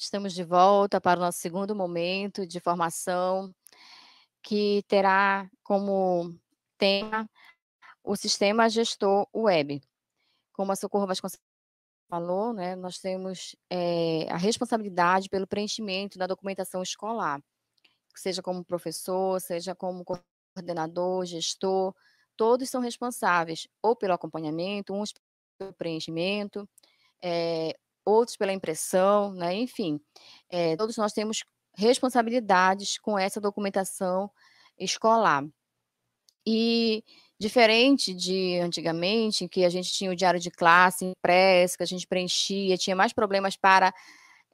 Estamos de volta para o nosso segundo momento de formação, que terá como tema o sistema gestor web. Como a Socorro Vasconcelos falou, né, nós temos, a responsabilidade pelo preenchimento da documentação escolar, seja como professor, seja como coordenador, gestor, todos são responsáveis ou pelo acompanhamento, uns pelo preenchimento, outros pela impressão, né, enfim, todos nós temos responsabilidades com essa documentação escolar. E diferente de antigamente, que a gente tinha o diário de classe impresso, que a gente preenchia, tinha mais problemas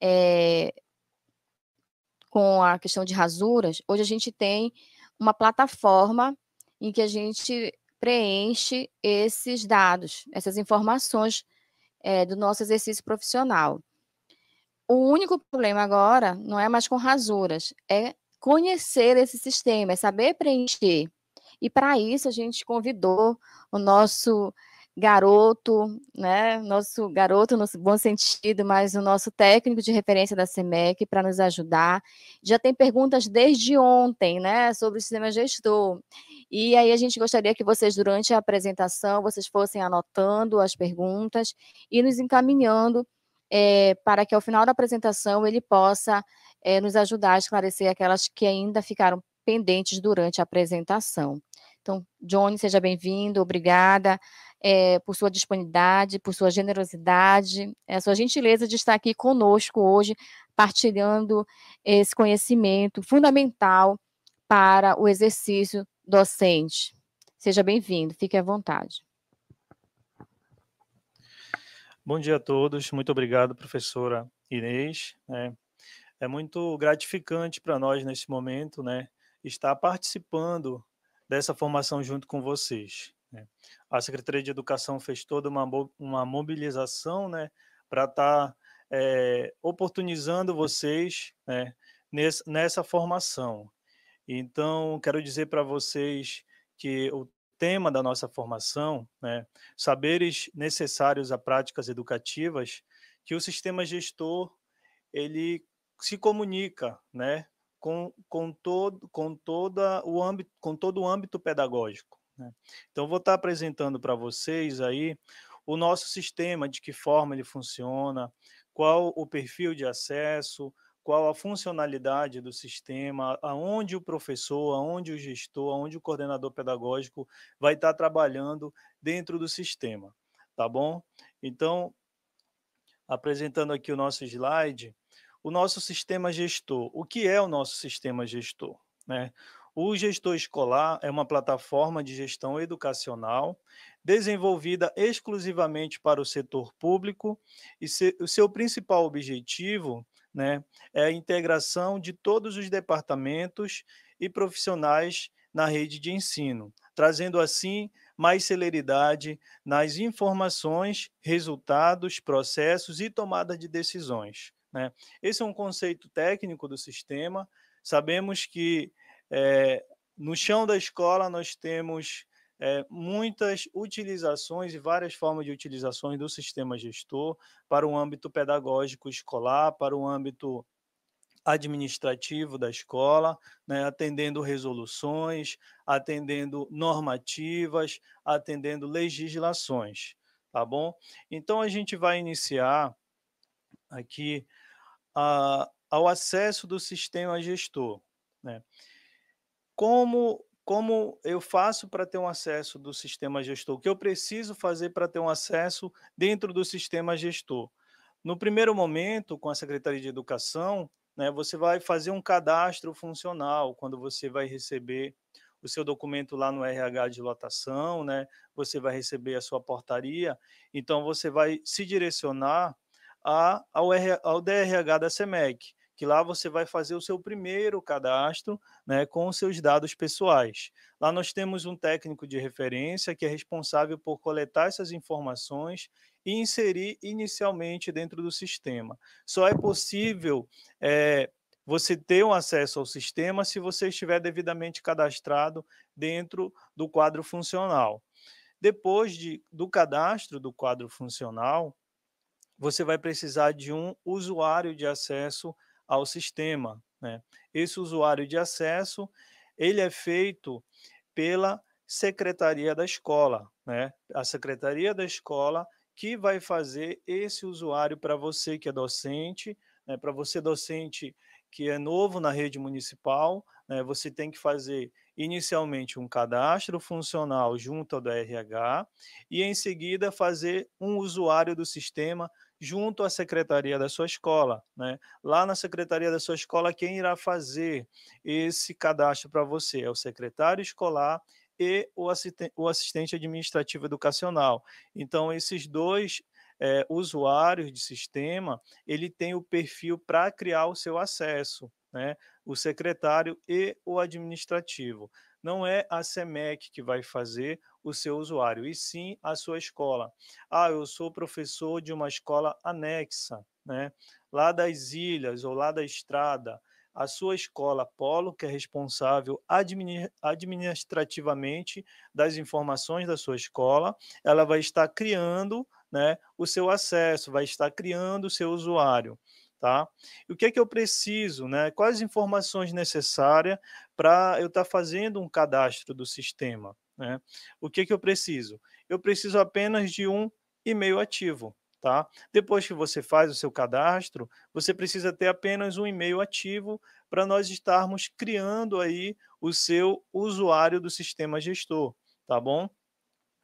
eh, com a questão de rasuras, hoje a gente tem uma plataforma em que a gente preenche esses dados, essas informações, do nosso exercício profissional. O único problema agora não é mais com rasuras, é conhecer esse sistema, é saber preencher. E para isso a gente convidou o nosso garoto, né, nosso garoto no bom sentido, mas o nosso técnico de referência da SEMEC para nos ajudar. Já tem perguntas desde ontem, né, sobre o sistema gestor. E aí a gente gostaria que vocês, durante a apresentação, vocês fossem anotando as perguntas e nos encaminhando para que ao final da apresentação ele possa nos ajudar a esclarecer aquelas que ainda ficaram pendentes durante a apresentação. Então, Johnny, seja bem-vindo, obrigada por sua disponibilidade, por sua generosidade, a sua gentileza de estar aqui conosco hoje, partilhando esse conhecimento fundamental para o exercício docente. Seja bem-vindo, fique à vontade. Bom dia a todos, muito obrigado, professora Inês. É muito gratificante para nós nesse momento, né, estar participando dessa formação junto com vocês, né. A Secretaria de Educação fez toda uma mobilização, né, para estar oportunizando vocês, né, nessa formação. Então, quero dizer para vocês que o tema da nossa formação, né, saberes necessários a práticas educativas, que o sistema gestor ele se comunica, né, com todo o âmbito pedagógico, né. Então, vou estar apresentando para vocês aí o nosso sistema, de que forma ele funciona, qual o perfil de acesso, qual a funcionalidade do sistema, aonde o professor, aonde o gestor, aonde o coordenador pedagógico vai estar trabalhando dentro do sistema, tá bom? Então, apresentando aqui o nosso slide, o nosso sistema gestor. O que é o nosso sistema gestor, né? O gestor escolar é uma plataforma de gestão educacional desenvolvida exclusivamente para o setor público e o seu principal objetivo, né, é a integração de todos os departamentos e profissionais na rede de ensino, trazendo assim mais celeridade nas informações, resultados, processos e tomada de decisões, né? Esse é um conceito técnico do sistema. Sabemos que no chão da escola nós temos muitas utilizações e várias formas de utilizações do sistema gestor para o âmbito pedagógico escolar, para o âmbito administrativo da escola, né, atendendo resoluções, atendendo normativas, atendendo legislações, tá bom? Então a gente vai iniciar aqui ao acesso do sistema gestor, né? Como eu faço para ter um acesso do sistema gestor? O que eu preciso fazer para ter um acesso dentro do sistema gestor? No primeiro momento, com a Secretaria de Educação, né, você vai fazer um cadastro funcional, quando você vai receber o seu documento lá no RH de lotação, né, você vai receber a sua portaria, então você vai se direcionar ao DRH da SEMEC, que lá você vai fazer o seu primeiro cadastro, né, com os seus dados pessoais. Lá nós temos um técnico de referência que é responsável por coletar essas informações e inserir inicialmente dentro do sistema. Só é possível você ter um acesso ao sistema se você estiver devidamente cadastrado dentro do quadro funcional. Depois do cadastro do quadro funcional, você vai precisar de um usuário de acesso ao sistema, né? Esse usuário de acesso, ele é feito pela secretaria da escola, né? A secretaria da escola que vai fazer esse usuário para você que é docente, né? Para você docente que é novo na rede municipal, né? Você tem que fazer inicialmente um cadastro funcional junto ao da RH e em seguida fazer um usuário do sistema junto à secretaria da sua escola, né? Lá na secretaria da sua escola, quem irá fazer esse cadastro para você é o secretário escolar e o assistente administrativo educacional. Então, esses dois usuários de sistema, ele tem o perfil para criar o seu acesso, né? O secretário e o administrativo. Não é a SEMEC que vai fazer o seu usuário, e sim a sua escola. Ah, eu sou professor de uma escola anexa, né? Lá das ilhas ou lá da estrada, a sua escola polo, que é responsável administrativamente das informações da sua escola, ela vai estar criando, né, o seu acesso, vai estar criando o seu usuário, tá? E o que é que eu preciso, né? Quais informações necessárias para eu estar fazendo um cadastro do sistema, né? O que é que eu preciso? Eu preciso apenas de um e-mail ativo, tá? Depois que você faz o seu cadastro, você precisa ter apenas um e-mail ativo para nós estarmos criando aí o seu usuário do sistema gestor, tá bom?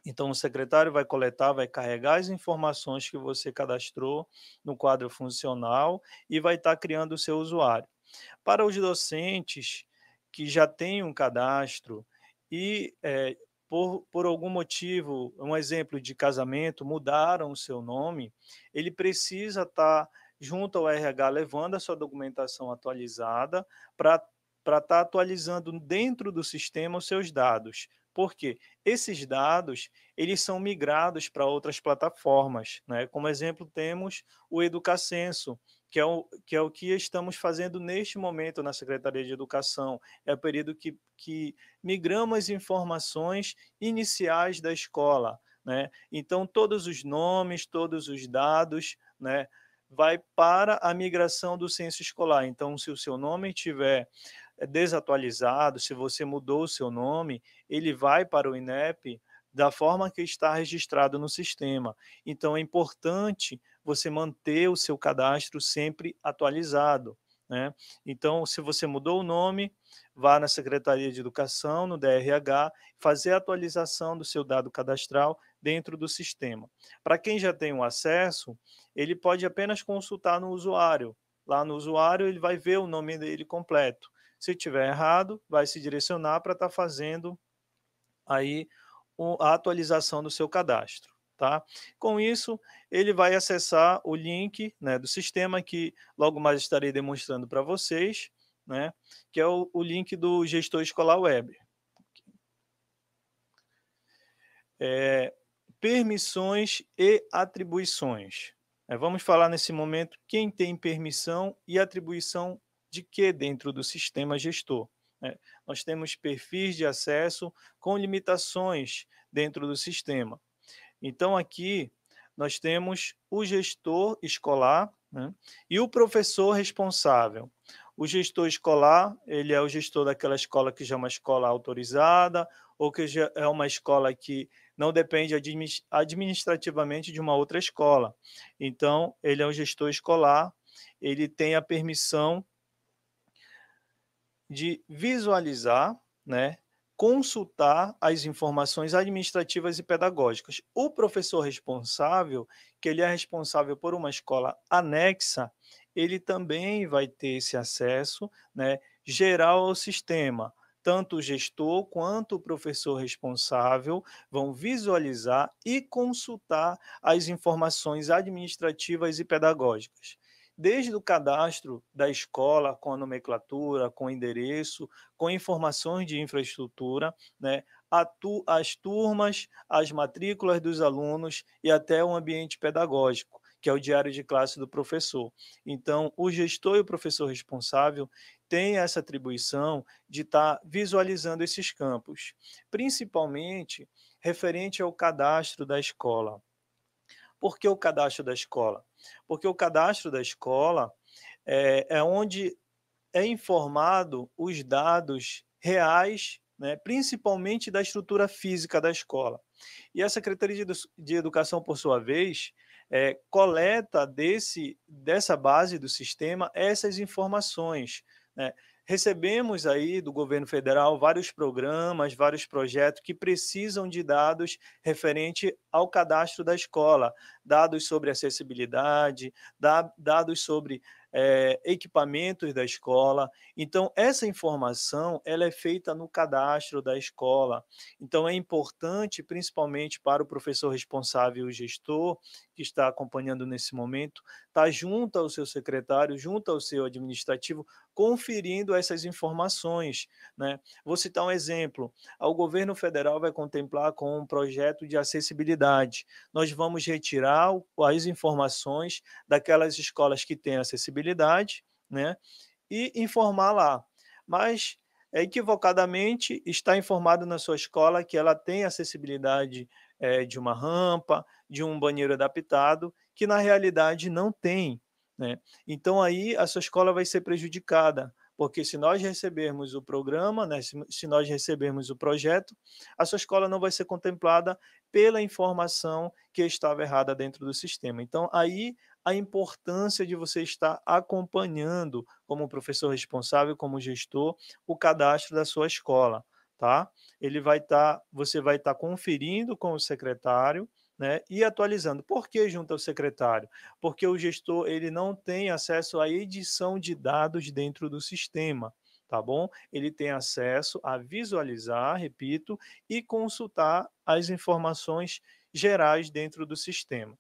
Então, o secretário vai coletar, vai carregar as informações que você cadastrou no quadro funcional e vai estar criando o seu usuário. Para os docentes que já têm um cadastro e, por algum motivo, um exemplo de casamento, mudaram o seu nome, ele precisa estar junto ao RH levando a sua documentação atualizada para estar atualizando dentro do sistema os seus dados. Por quê? Esses dados, eles são migrados para outras plataformas, né? Como exemplo, temos o Educacenso, que é o que estamos fazendo neste momento na Secretaria de Educação. É o período que migramos as informações iniciais da escola, né? Então, todos os nomes, todos os dados, né, vai para a migração do censo escolar. Então, se o seu nome estiver desatualizado, se você mudou o seu nome, ele vai para o INEP da forma que está registrado no sistema. Então, é importante você manter o seu cadastro sempre atualizado, né? Então, se você mudou o nome, vá na Secretaria de Educação, no DRH, fazer a atualização do seu dado cadastral dentro do sistema. Para quem já tem o acesso, ele pode apenas consultar no usuário. Lá no usuário, ele vai ver o nome dele completo. Se tiver errado, vai se direcionar para estar fazendo aí a atualização do seu cadastro, tá? Com isso, ele vai acessar o link, né, do sistema que logo mais estarei demonstrando para vocês, né, que é o link do gestor escolar web. Permissões e atribuições. Vamos falar nesse momento quem tem permissão e atribuição de que dentro do sistema gestor, né? Nós temos perfis de acesso com limitações dentro do sistema. Então, aqui nós temos o gestor escolar, né, e o professor responsável. O gestor escolar, ele é o gestor daquela escola que já é uma escola autorizada, ou que já é uma escola que não depende administrativamente de uma outra escola. Então, ele é o gestor escolar, ele tem a permissão de visualizar, né, consultar as informações administrativas e pedagógicas. O professor responsável, que ele é responsável por uma escola anexa, ele também vai ter esse acesso, né, geral ao sistema. Tanto o gestor quanto o professor responsável vão visualizar e consultar as informações administrativas e pedagógicas desde o cadastro da escola, com a nomenclatura, com o endereço, com informações de infraestrutura, né, as turmas, as matrículas dos alunos e até o ambiente pedagógico, que é o diário de classe do professor. Então, o gestor e o professor responsável têm essa atribuição de estar visualizando esses campos, principalmente referente ao cadastro da escola. Por que o cadastro da escola? Porque o cadastro da escola é onde é informado os dados reais, né, principalmente da estrutura física da escola. E a Secretaria de Educação, por sua vez, coleta dessa base do sistema essas informações, né. Recebemos aí do governo federal vários programas, vários projetos que precisam de dados referente ao cadastro da escola, dados sobre acessibilidade, dados sobre equipamentos da escola. Então, essa informação ela é feita no cadastro da escola. Então, é importante, principalmente para o professor responsável e o gestor, que está acompanhando nesse momento, estar junto ao seu secretário, junto ao seu administrativo, conferindo essas informações, né? Vou citar um exemplo. O governo federal vai contemplar com um projeto de acessibilidade. Nós vamos retirar as informações daquelas escolas que têm acessibilidade, né, e informar lá. Mas, equivocadamente, está informado na sua escola que ela tem acessibilidade, de uma rampa, de um banheiro adaptado, que na realidade não tem, né. Então aí a sua escola vai ser prejudicada, porque se nós recebermos o programa, né, se nós recebermos o projeto, a sua escola não vai ser contemplada pela informação que estava errada dentro do sistema. Então aí a importância de você estar acompanhando, como professor responsável, como gestor, o cadastro da sua escola, tá? Você vai estar conferindo com o secretário, né, e atualizando. Por que junto ao secretário? Porque o gestor ele não tem acesso à edição de dados dentro do sistema, tá bom? Ele tem acesso a visualizar, repito, e consultar as informações gerais dentro do sistema.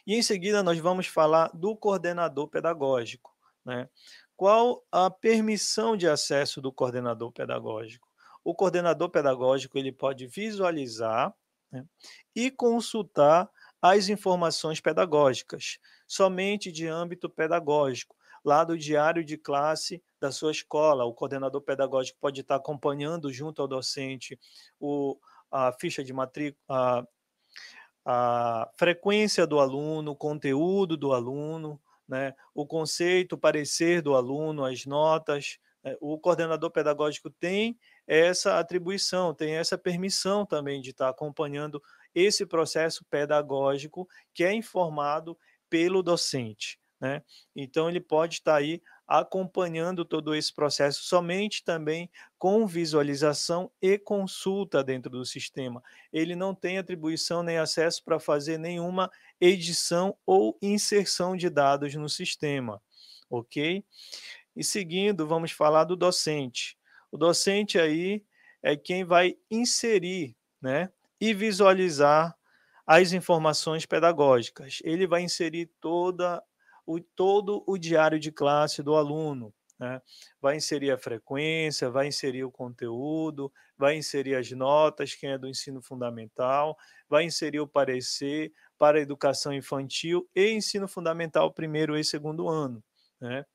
E em seguida nós vamos falar do coordenador pedagógico, né. Qual a permissão de acesso do coordenador pedagógico? O coordenador pedagógico ele pode visualizar, né, e consultar as informações pedagógicas, somente de âmbito pedagógico, lá do diário de classe da sua escola. O coordenador pedagógico pode estar acompanhando junto ao docente o a ficha de matrícula, a frequência do aluno, o conteúdo do aluno, né, o conceito, o parecer do aluno, as notas. O coordenador pedagógico tem essa atribuição, tem essa permissão também de estar acompanhando esse processo pedagógico que é informado pelo docente, né. Então ele pode estar aí acompanhando todo esse processo somente também com visualização e consulta dentro do sistema. Ele não tem atribuição nem acesso para fazer nenhuma edição ou inserção de dados no sistema, ok? E seguindo, vamos falar do docente. O docente aí é quem vai inserir, né, e visualizar as informações pedagógicas. Ele vai inserir todo o diário de classe do aluno, né? Vai inserir a frequência, vai inserir o conteúdo, vai inserir as notas, quem é do ensino fundamental, vai inserir o parecer para a educação infantil e ensino fundamental primeiro e segundo ano, né?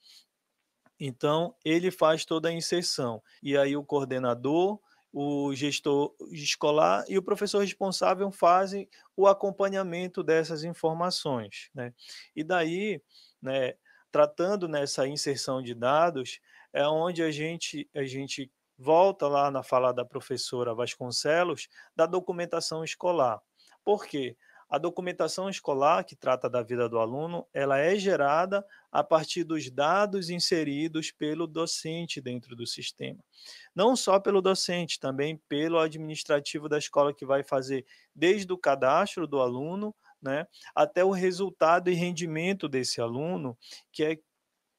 Então, ele faz toda a inserção. E aí o coordenador, o gestor escolar e o professor responsável fazem o acompanhamento dessas informações, né. E daí, né, tratando nessa inserção de dados, é onde a gente volta lá na fala da professora Vasconcelos, da documentação escolar. Por quê? A documentação escolar, que trata da vida do aluno, ela é gerada a partir dos dados inseridos pelo docente dentro do sistema. Não só pelo docente, também pelo administrativo da escola que vai fazer desde o cadastro do aluno, né, até o resultado e rendimento desse aluno, que é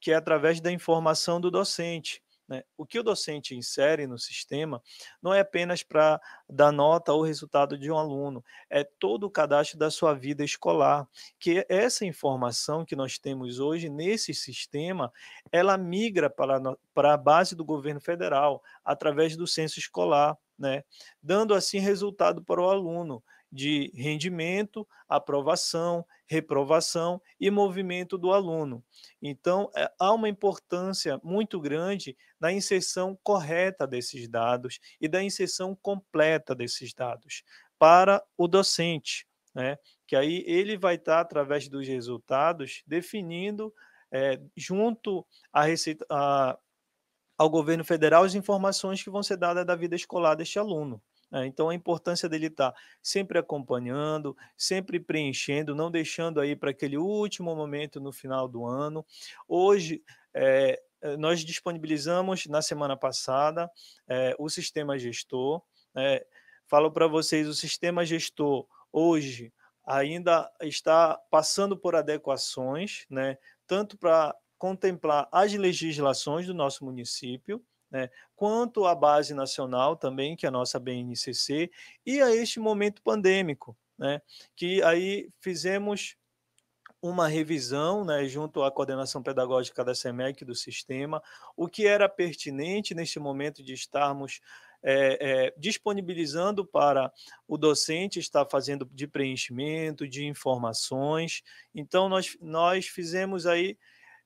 que é através da informação do docente, né. O que o docente insere no sistema não é apenas para dar nota ou resultado de um aluno, é todo o cadastro da sua vida escolar, que essa informação que nós temos hoje nesse sistema, ela migra para a base do governo federal, através do censo escolar, né, dando assim resultado para o aluno de rendimento, aprovação, reprovação e movimento do aluno. Então, há uma importância muito grande na inserção correta desses dados e da inserção completa desses dados para o docente, né, que aí ele vai estar, através dos resultados, definindo, junto à Receita ao governo federal, as informações que vão ser dadas da vida escolar deste aluno, né. Então a importância dele estar sempre acompanhando, sempre preenchendo, não deixando aí para aquele último momento no final do ano. Hoje, nós disponibilizamos na semana passada, o sistema gestor, falo para vocês, o sistema gestor hoje ainda está passando por adequações, né, tanto para contemplar as legislações do nosso município, né, quanto a base nacional também, que é a nossa BNCC, e a este momento pandêmico, né, que aí fizemos uma revisão, né, junto à coordenação pedagógica da SEMEC, do sistema, o que era pertinente neste momento de estarmos disponibilizando para o docente estar fazendo de preenchimento, de informações. Então, nós fizemos aí,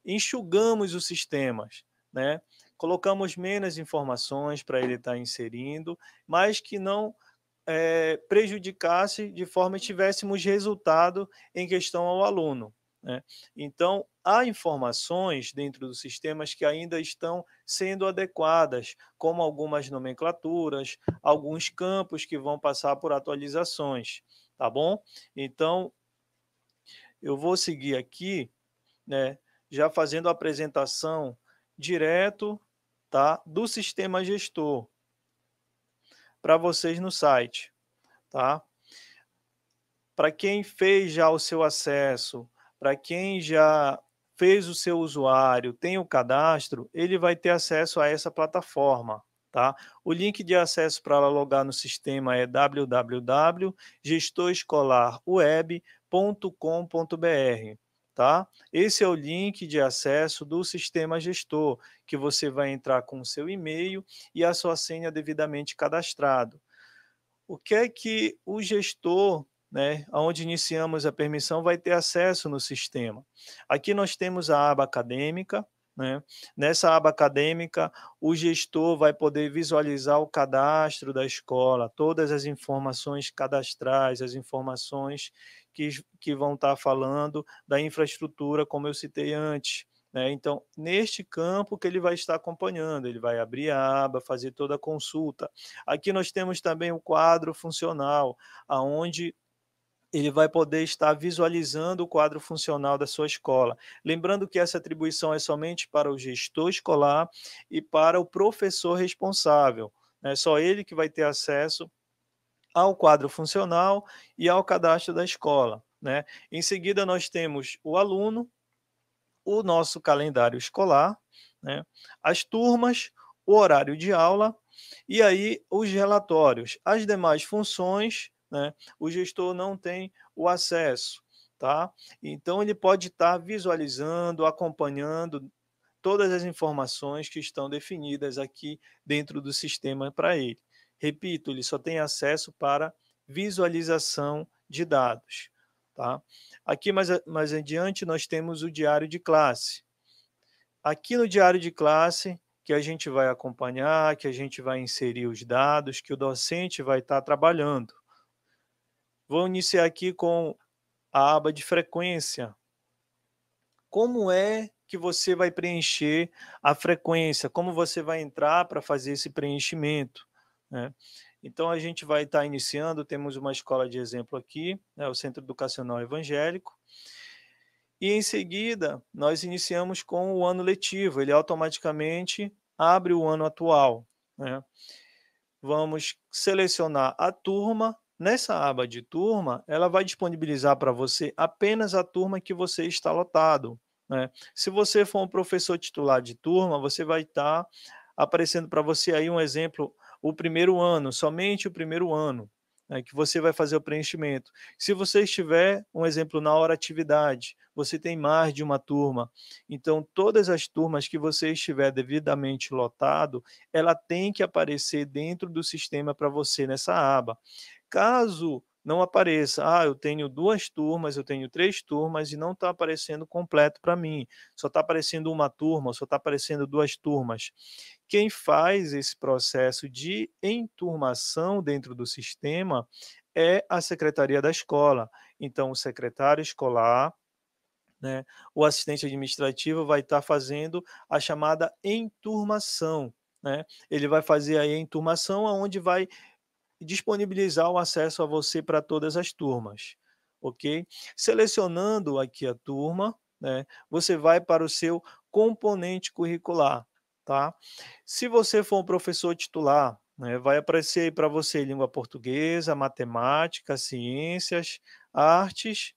enxugamos os sistemas, né? Colocamos menos informações para ele estar inserindo, mas que não prejudicasse de forma que tivéssemos resultado em questão ao aluno, né. Então, há informações dentro dos sistemas que ainda estão sendo adequadas, como algumas nomenclaturas, alguns campos que vão passar por atualizações, tá bom? Então, eu vou seguir aqui, né, já fazendo a apresentação direto, tá, do sistema gestor para vocês no site, tá? Para quem fez já o seu acesso, para quem já fez o seu usuário, tem o cadastro, ele vai ter acesso a essa plataforma, tá? O link de acesso para logar no sistema é www.gestorescolarweb.com.br, tá? Esse é o link de acesso do sistema gestor, que você vai entrar com o seu e-mail e a sua senha devidamente cadastrado. O que é que o gestor, né, aonde iniciamos a permissão, vai ter acesso no sistema? Aqui nós temos a aba acadêmica, né? Nessa aba acadêmica, o gestor vai poder visualizar o cadastro da escola, todas as informações cadastrais, as informações que vão estar falando da infraestrutura, como eu citei antes, né? Então, neste campo que ele vai estar acompanhando, ele vai abrir a aba, fazer toda a consulta. Aqui nós temos também o quadro funcional, aonde ele vai poder estar visualizando o quadro funcional da sua escola. Lembrando que essa atribuição é somente para o gestor escolar e para o professor responsável, né? Só ele que vai ter acesso ao quadro funcional e ao cadastro da escola, né? Em seguida, nós temos o aluno, o nosso calendário escolar, né, as turmas, o horário de aula e aí os relatórios. As demais funções, né, o gestor não tem o acesso, tá? Então ele pode estar visualizando, acompanhando todas as informações que estão definidas aqui dentro do sistema para ele. Repito, ele só tem acesso para visualização de dados, tá? Aqui mais adiante nós temos o diário de classe. Aqui no diário de classe, que a gente vai acompanhar, que a gente vai inserir os dados, que o docente vai estar trabalhando. Vou iniciar aqui com a aba de frequência. Como é que você vai preencher a frequência? Como você vai entrar para fazer esse preenchimento, né? Então a gente vai estar iniciando, temos uma escola de exemplo aqui, né, o Centro Educacional Evangélico, e em seguida nós iniciamos com o ano letivo, ele automaticamente abre o ano atual, né? Vamos selecionar a turma. Nessa aba de turma, ela vai disponibilizar para você apenas a turma que você está lotado, né? Se você for um professor titular de turma, você vai estar aparecendo para você aí um exemplo, o primeiro ano, somente o primeiro ano, né, que você vai fazer o preenchimento. Se você estiver, um exemplo, na hora atividade, você tem mais de uma turma, então todas as turmas que você estiver devidamente lotado, ela tem que aparecer dentro do sistema para você nessa aba. Caso não apareça, eu tenho 2 turmas, eu tenho 3 turmas e não está aparecendo completo para mim, só está aparecendo uma turma, só está aparecendo 2 turmas. Quem faz esse processo de enturmação dentro do sistema é a secretaria da escola. Então, o secretário escolar, né, o assistente administrativo vai estar fazendo a chamada enturmação, né? Ele vai fazer aí a enturmação, aonde vai disponibilizar o acesso a você para todas as turmas, ok? Selecionando aqui a turma, né, você vai para o seu componente curricular, tá? Se você for um professor titular, né, vai aparecer aí para você língua portuguesa, matemática, ciências, artes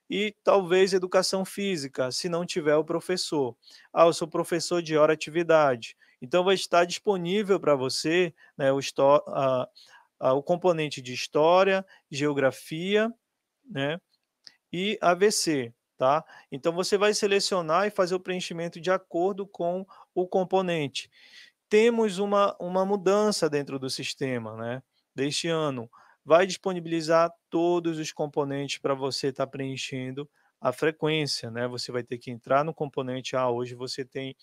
e talvez educação física, se não tiver o professor. Ah, eu sou professor de hora atividade. Então vai estar disponível para você, né, o componente de história, geografia, né, e AVC, tá? Então você vai selecionar e fazer o preenchimento de acordo com o componente. Temos uma mudança dentro do sistema, né, deste ano. Vai disponibilizar todos os componentes para você estar preenchendo a frequência, né, você vai ter que entrar no componente, hoje você tem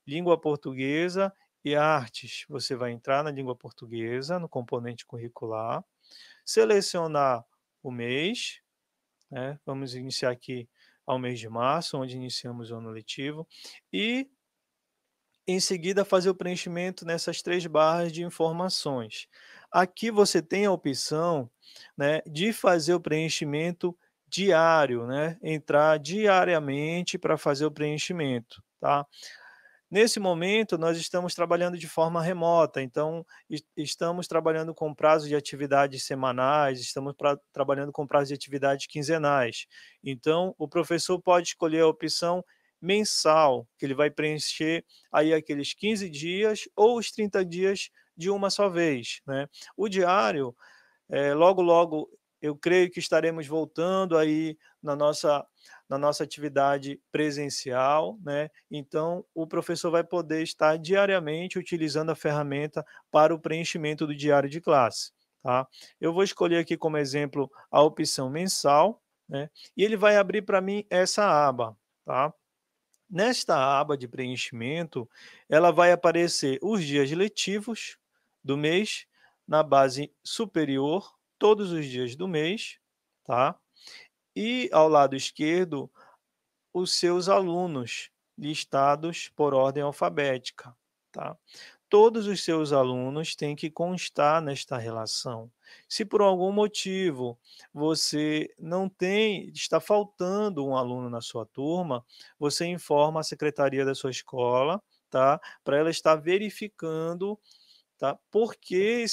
língua portuguesa e artes. Você vai entrar na língua portuguesa, no componente curricular, selecionar o mês, né, vamos iniciar aqui ao mês de março, onde iniciamos o ano letivo, e em seguida fazer o preenchimento nessas 3 barras de informações. Aqui você tem a opção, né, de fazer o preenchimento diário, né, entrar diariamente para fazer o preenchimento, tá. Nesse momento, nós estamos trabalhando de forma remota, então estamos trabalhando com prazo de atividades semanais, estamos trabalhando com prazo de atividades quinzenais. Então, o professor pode escolher a opção mensal, que ele vai preencher aí aqueles 15 dias ou os 30 dias de uma só vez, né. O diário, logo, logo, eu creio que estaremos voltando aí na nossa atividade presencial, né, então o professor vai poder estar diariamente utilizando a ferramenta para o preenchimento do diário de classe, tá. Eu vou escolher aqui como exemplo a opção mensal, né, e ele vai abrir para mim essa aba, tá. Nesta aba de preenchimento, ela vai aparecer os dias letivos do mês, na base superior, todos os dias do mês, tá? E ao lado esquerdo, os seus alunos, listados por ordem alfabética, tá? Todos os seus alunos têm que constar nesta relação. Se por algum motivo você não tem, está faltando um aluno na sua turma, você informa a secretaria da sua escola, tá? Para ela estar verificando, tá? Por que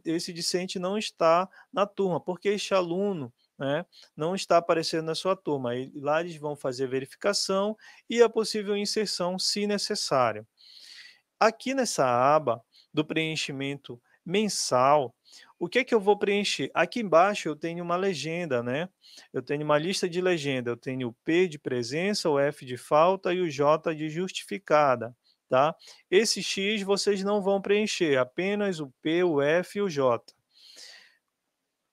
esse discente não está na turma? Por que este aluno, né, não está aparecendo na sua turma? Aí lá eles vão fazer a verificação e a possível inserção, se necessário. Aqui nessa aba do preenchimento mensal, o que é que eu vou preencher? Aqui embaixo eu tenho uma legenda, né? Eu tenho uma lista de legenda, eu tenho o P de presença, o F de falta e o J de justificada, tá? Esse X vocês não vão preencher, apenas o P, o F e o J.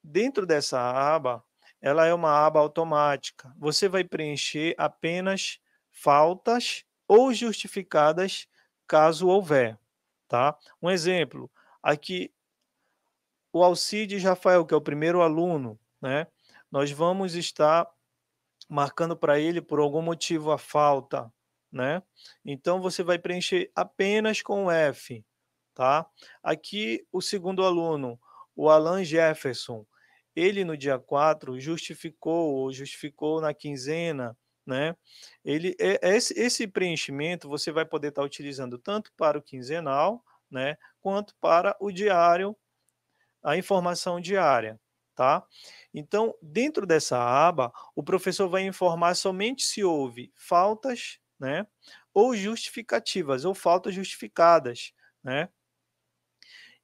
Dentro dessa aba, ela é uma aba automática. Você vai preencher apenas faltas ou justificadas, caso houver, tá? Um exemplo, aqui o Alcides Rafael, que é o primeiro aluno, né? Nós vamos estar marcando para ele por algum motivo a falta, né? Então você vai preencher apenas com o F, tá? Aqui o segundo aluno, o Alan Jefferson, ele no dia 4 justificou na quinzena, né? Esse preenchimento você vai poder estar utilizando tanto para o quinzenal, né, quanto para o diário, a informação diária, tá? Então, dentro dessa aba, o professor vai informar somente se houve faltas, né, ou justificativas, ou faltas justificadas, né?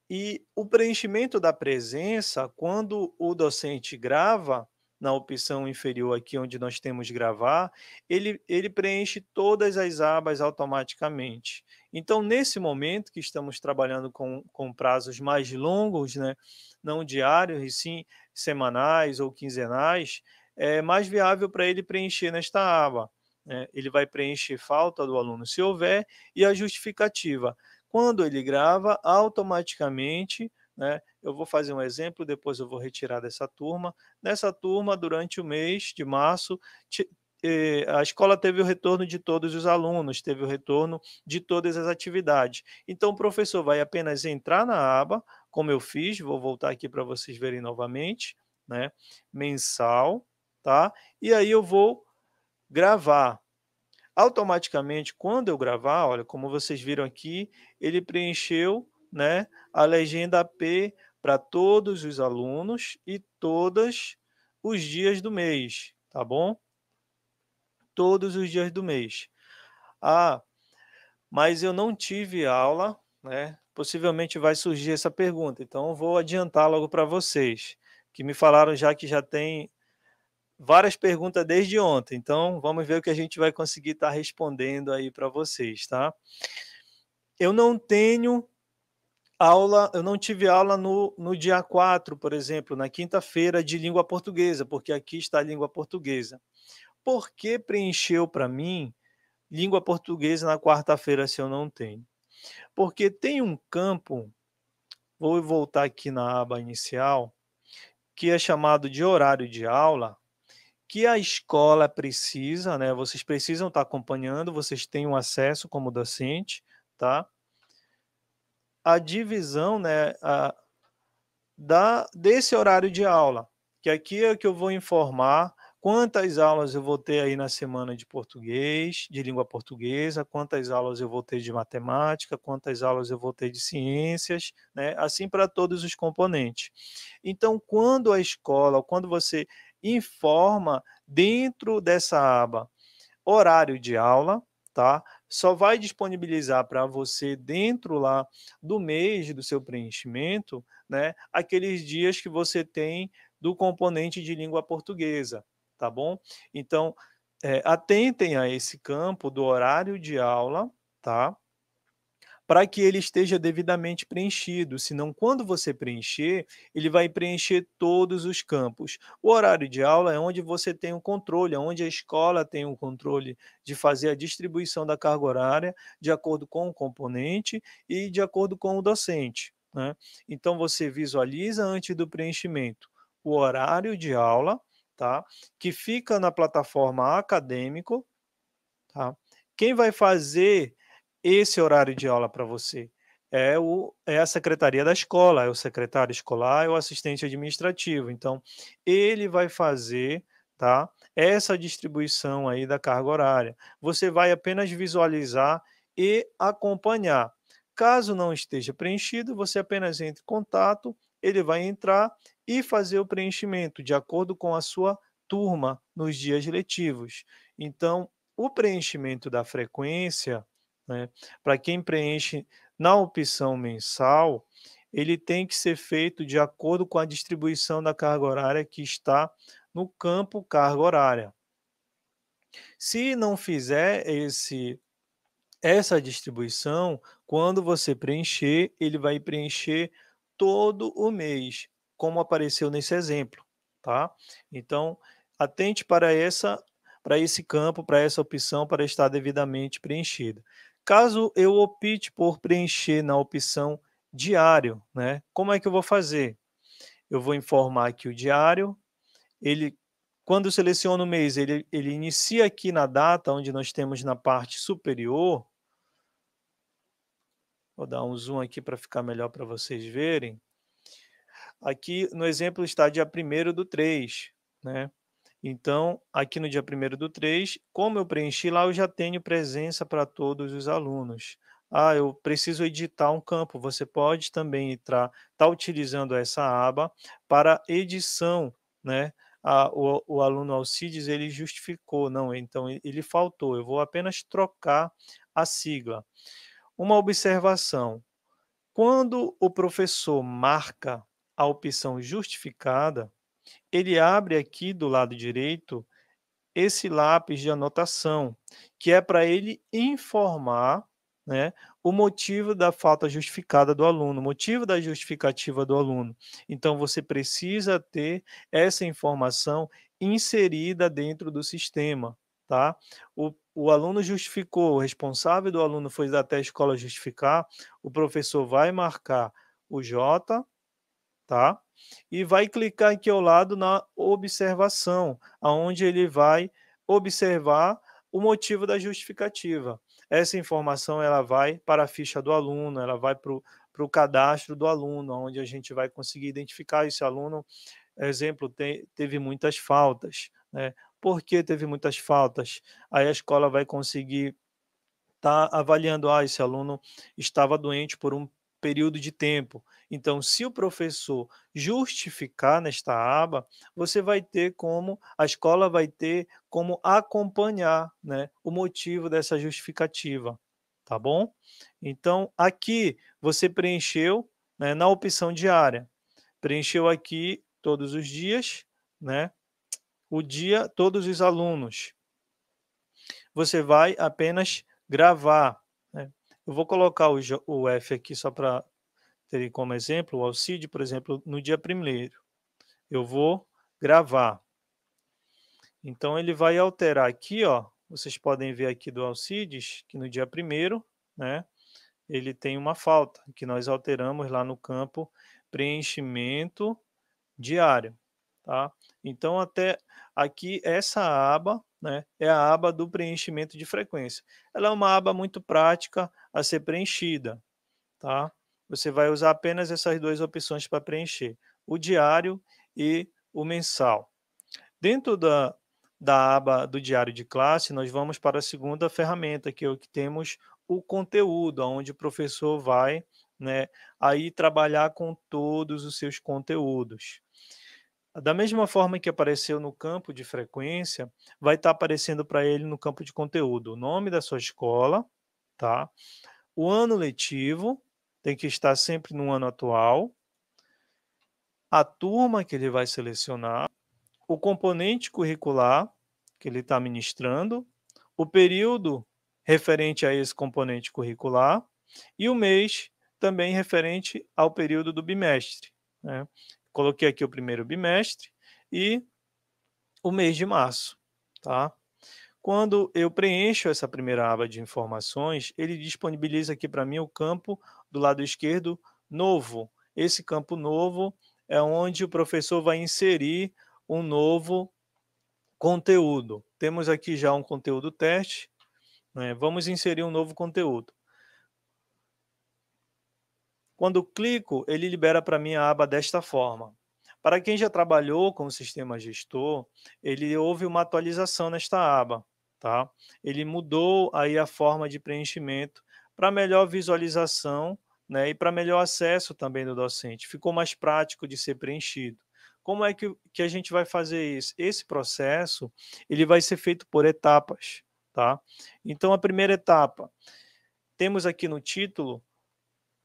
E o preenchimento da presença, quando o docente grava, na opção inferior aqui onde nós temos gravar, ele preenche todas as abas automaticamente. Então, nesse momento que estamos trabalhando com prazos mais longos, né, não diários, e sim semanais ou quinzenais, é mais viável para ele preencher nesta aba, né? Ele vai preencher falta do aluno, se houver, e a justificativa. Quando ele grava, automaticamente, né, eu vou fazer um exemplo, depois eu vou retirar dessa turma. Nessa turma, durante o mês de março, a escola teve o retorno de todos os alunos, teve o retorno de todas as atividades. Então, o professor vai apenas entrar na aba, como eu fiz, vou voltar aqui para vocês verem novamente, né? Mensal, tá? E aí eu vou gravar. Automaticamente, quando eu gravar, olha, como vocês viram aqui, ele preencheu, né, a legenda P para todos os alunos e todos os dias do mês, tá bom? Todos os dias do mês. Ah, mas eu não tive aula, né? Possivelmente vai surgir essa pergunta, então eu vou adiantar logo para vocês, que me falaram já que já tem várias perguntas desde ontem, então vamos ver o que a gente vai conseguir estar respondendo aí para vocês, tá? Eu não tenho aula, eu não tive aula no dia 4, por exemplo, na quinta-feira de língua portuguesa, porque aqui está a língua portuguesa. Por que preencheu para mim língua portuguesa na quarta-feira se eu não tenho? Porque tem um campo, vou voltar aqui na aba inicial, que é chamado de horário de aula, que a escola precisa, né, vocês precisam estar acompanhando, vocês têm um acesso como docente, tá? A divisão, né, desse horário de aula, que aqui é que eu vou informar quantas aulas eu vou ter aí na semana de português, de língua portuguesa, quantas aulas eu vou ter de matemática, quantas aulas eu vou ter de ciências, né? Assim para todos os componentes. Então, quando a escola, quando você informa dentro dessa aba horário de aula, tá? Só vai disponibilizar para você dentro lá do mês do seu preenchimento, né, aqueles dias que você tem do componente de língua portuguesa, tá bom? Então, atentem a esse campo do horário de aula, tá? Para que ele esteja devidamente preenchido, senão quando você preencher, ele vai preencher todos os campos. O horário de aula é onde você tem o controle, é onde a escola tem o controle de fazer a distribuição da carga horária de acordo com o componente e de acordo com o docente, né. Então você visualiza antes do preenchimento o horário de aula, tá, que fica na plataforma Acadêmico, tá. Quem vai fazer esse horário de aula para você é a secretaria da escola, é o secretário escolar, é o assistente administrativo. Então, ele vai fazer, tá, essa distribuição aí da carga horária. Você vai apenas visualizar e acompanhar. Caso não esteja preenchido, você apenas entre em contato, ele vai entrar e fazer o preenchimento de acordo com a sua turma nos dias letivos. Então, o preenchimento da frequência, né, para quem preenche na opção mensal, ele tem que ser feito de acordo com a distribuição da carga horária que está no campo carga horária. Se não fizer essa distribuição, quando você preencher, ele vai preencher todo o mês, como apareceu nesse exemplo, tá? Então, atente para esse campo, para essa opção, para estar devidamente preenchida. Caso eu opte por preencher na opção diário, né? Como é que eu vou fazer? Eu vou informar aqui o diário, ele quando seleciona o mês, ele inicia aqui na data, onde nós temos na parte superior. Vou dar um zoom aqui para ficar melhor para vocês verem. Aqui no exemplo está dia 1º do 3, né. Então, aqui no dia 1º do 3, como eu preenchi lá, eu já tenho presença para todos os alunos. Ah, eu preciso editar um campo, você pode também estar utilizando essa aba para edição, né. O aluno Alcides, ele justificou, não, então ele faltou, eu vou apenas trocar a sigla. Uma observação: quando o professor marca a opção justificada, ele abre aqui do lado direito esse lápis de anotação, que é para ele informar, né, o motivo da falta justificada do aluno, o motivo da justificativa do aluno. Então você precisa ter essa informação inserida dentro do sistema, tá? O aluno justificou, o responsável do aluno foi até a escola justificar, o professor vai marcar o J, tá? E vai clicar aqui ao lado na observação, aonde ele vai observar o motivo da justificativa. Essa informação ela vai para a ficha do aluno, ela vai para o cadastro do aluno, onde a gente vai conseguir identificar esse aluno, exemplo, teve muitas faltas, né? Por que teve muitas faltas? Aí a escola vai conseguir estar avaliando, esse aluno estava doente por um período de tempo. Então, se o professor justificar nesta aba, você vai ter como, a escola vai ter como acompanhar, né, o motivo dessa justificativa, tá bom? Então, aqui você preencheu, né, na opção diária, preencheu aqui todos os dias, né, o dia, todos os alunos. Você vai apenas gravar, né. Eu vou colocar o F aqui só para ter como exemplo, o Alcide, por exemplo, no dia 1º, eu vou gravar. Então ele vai alterar aqui, ó, vocês podem ver aqui do Alcides, que no dia 1º, né, ele tem uma falta, que nós alteramos lá no campo preenchimento diário, tá? Então até aqui essa aba, né, é a aba do preenchimento de frequência. Ela é uma aba muito prática a ser preenchida, tá? Você vai usar apenas essas duas opções para preencher, o diário e o mensal. Dentro da aba do diário de classe, nós vamos para a segunda ferramenta, que é o que temos o conteúdo, onde o professor vai, né, aí trabalhar com todos os seus conteúdos. Da mesma forma que apareceu no campo de frequência, vai estar aparecendo para ele no campo de conteúdo o nome da sua escola, tá? O ano letivo, tem que estar sempre no ano atual, a turma que ele vai selecionar, o componente curricular que ele está ministrando, o período referente a esse componente curricular e o mês também referente ao período do bimestre, né? Coloquei aqui o primeiro bimestre e o mês de março, tá? Quando eu preencho essa primeira aba de informações, ele disponibiliza aqui para mim o campo do lado esquerdo novo. Esse campo novo é onde o professor vai inserir um novo conteúdo. Temos aqui já um conteúdo teste, né? Vamos inserir um novo conteúdo. Quando clico, ele libera para mim a aba desta forma. Para quem já trabalhou com o sistema gestor, ele houve uma atualização nesta aba, tá? Ele mudou aí a forma de preenchimento para melhor visualização, né, e para melhor acesso também do docente. Ficou mais prático de ser preenchido. Como é que a gente vai fazer isso? Esse processo ele vai ser feito por etapas, tá? Então, a primeira etapa, temos aqui no título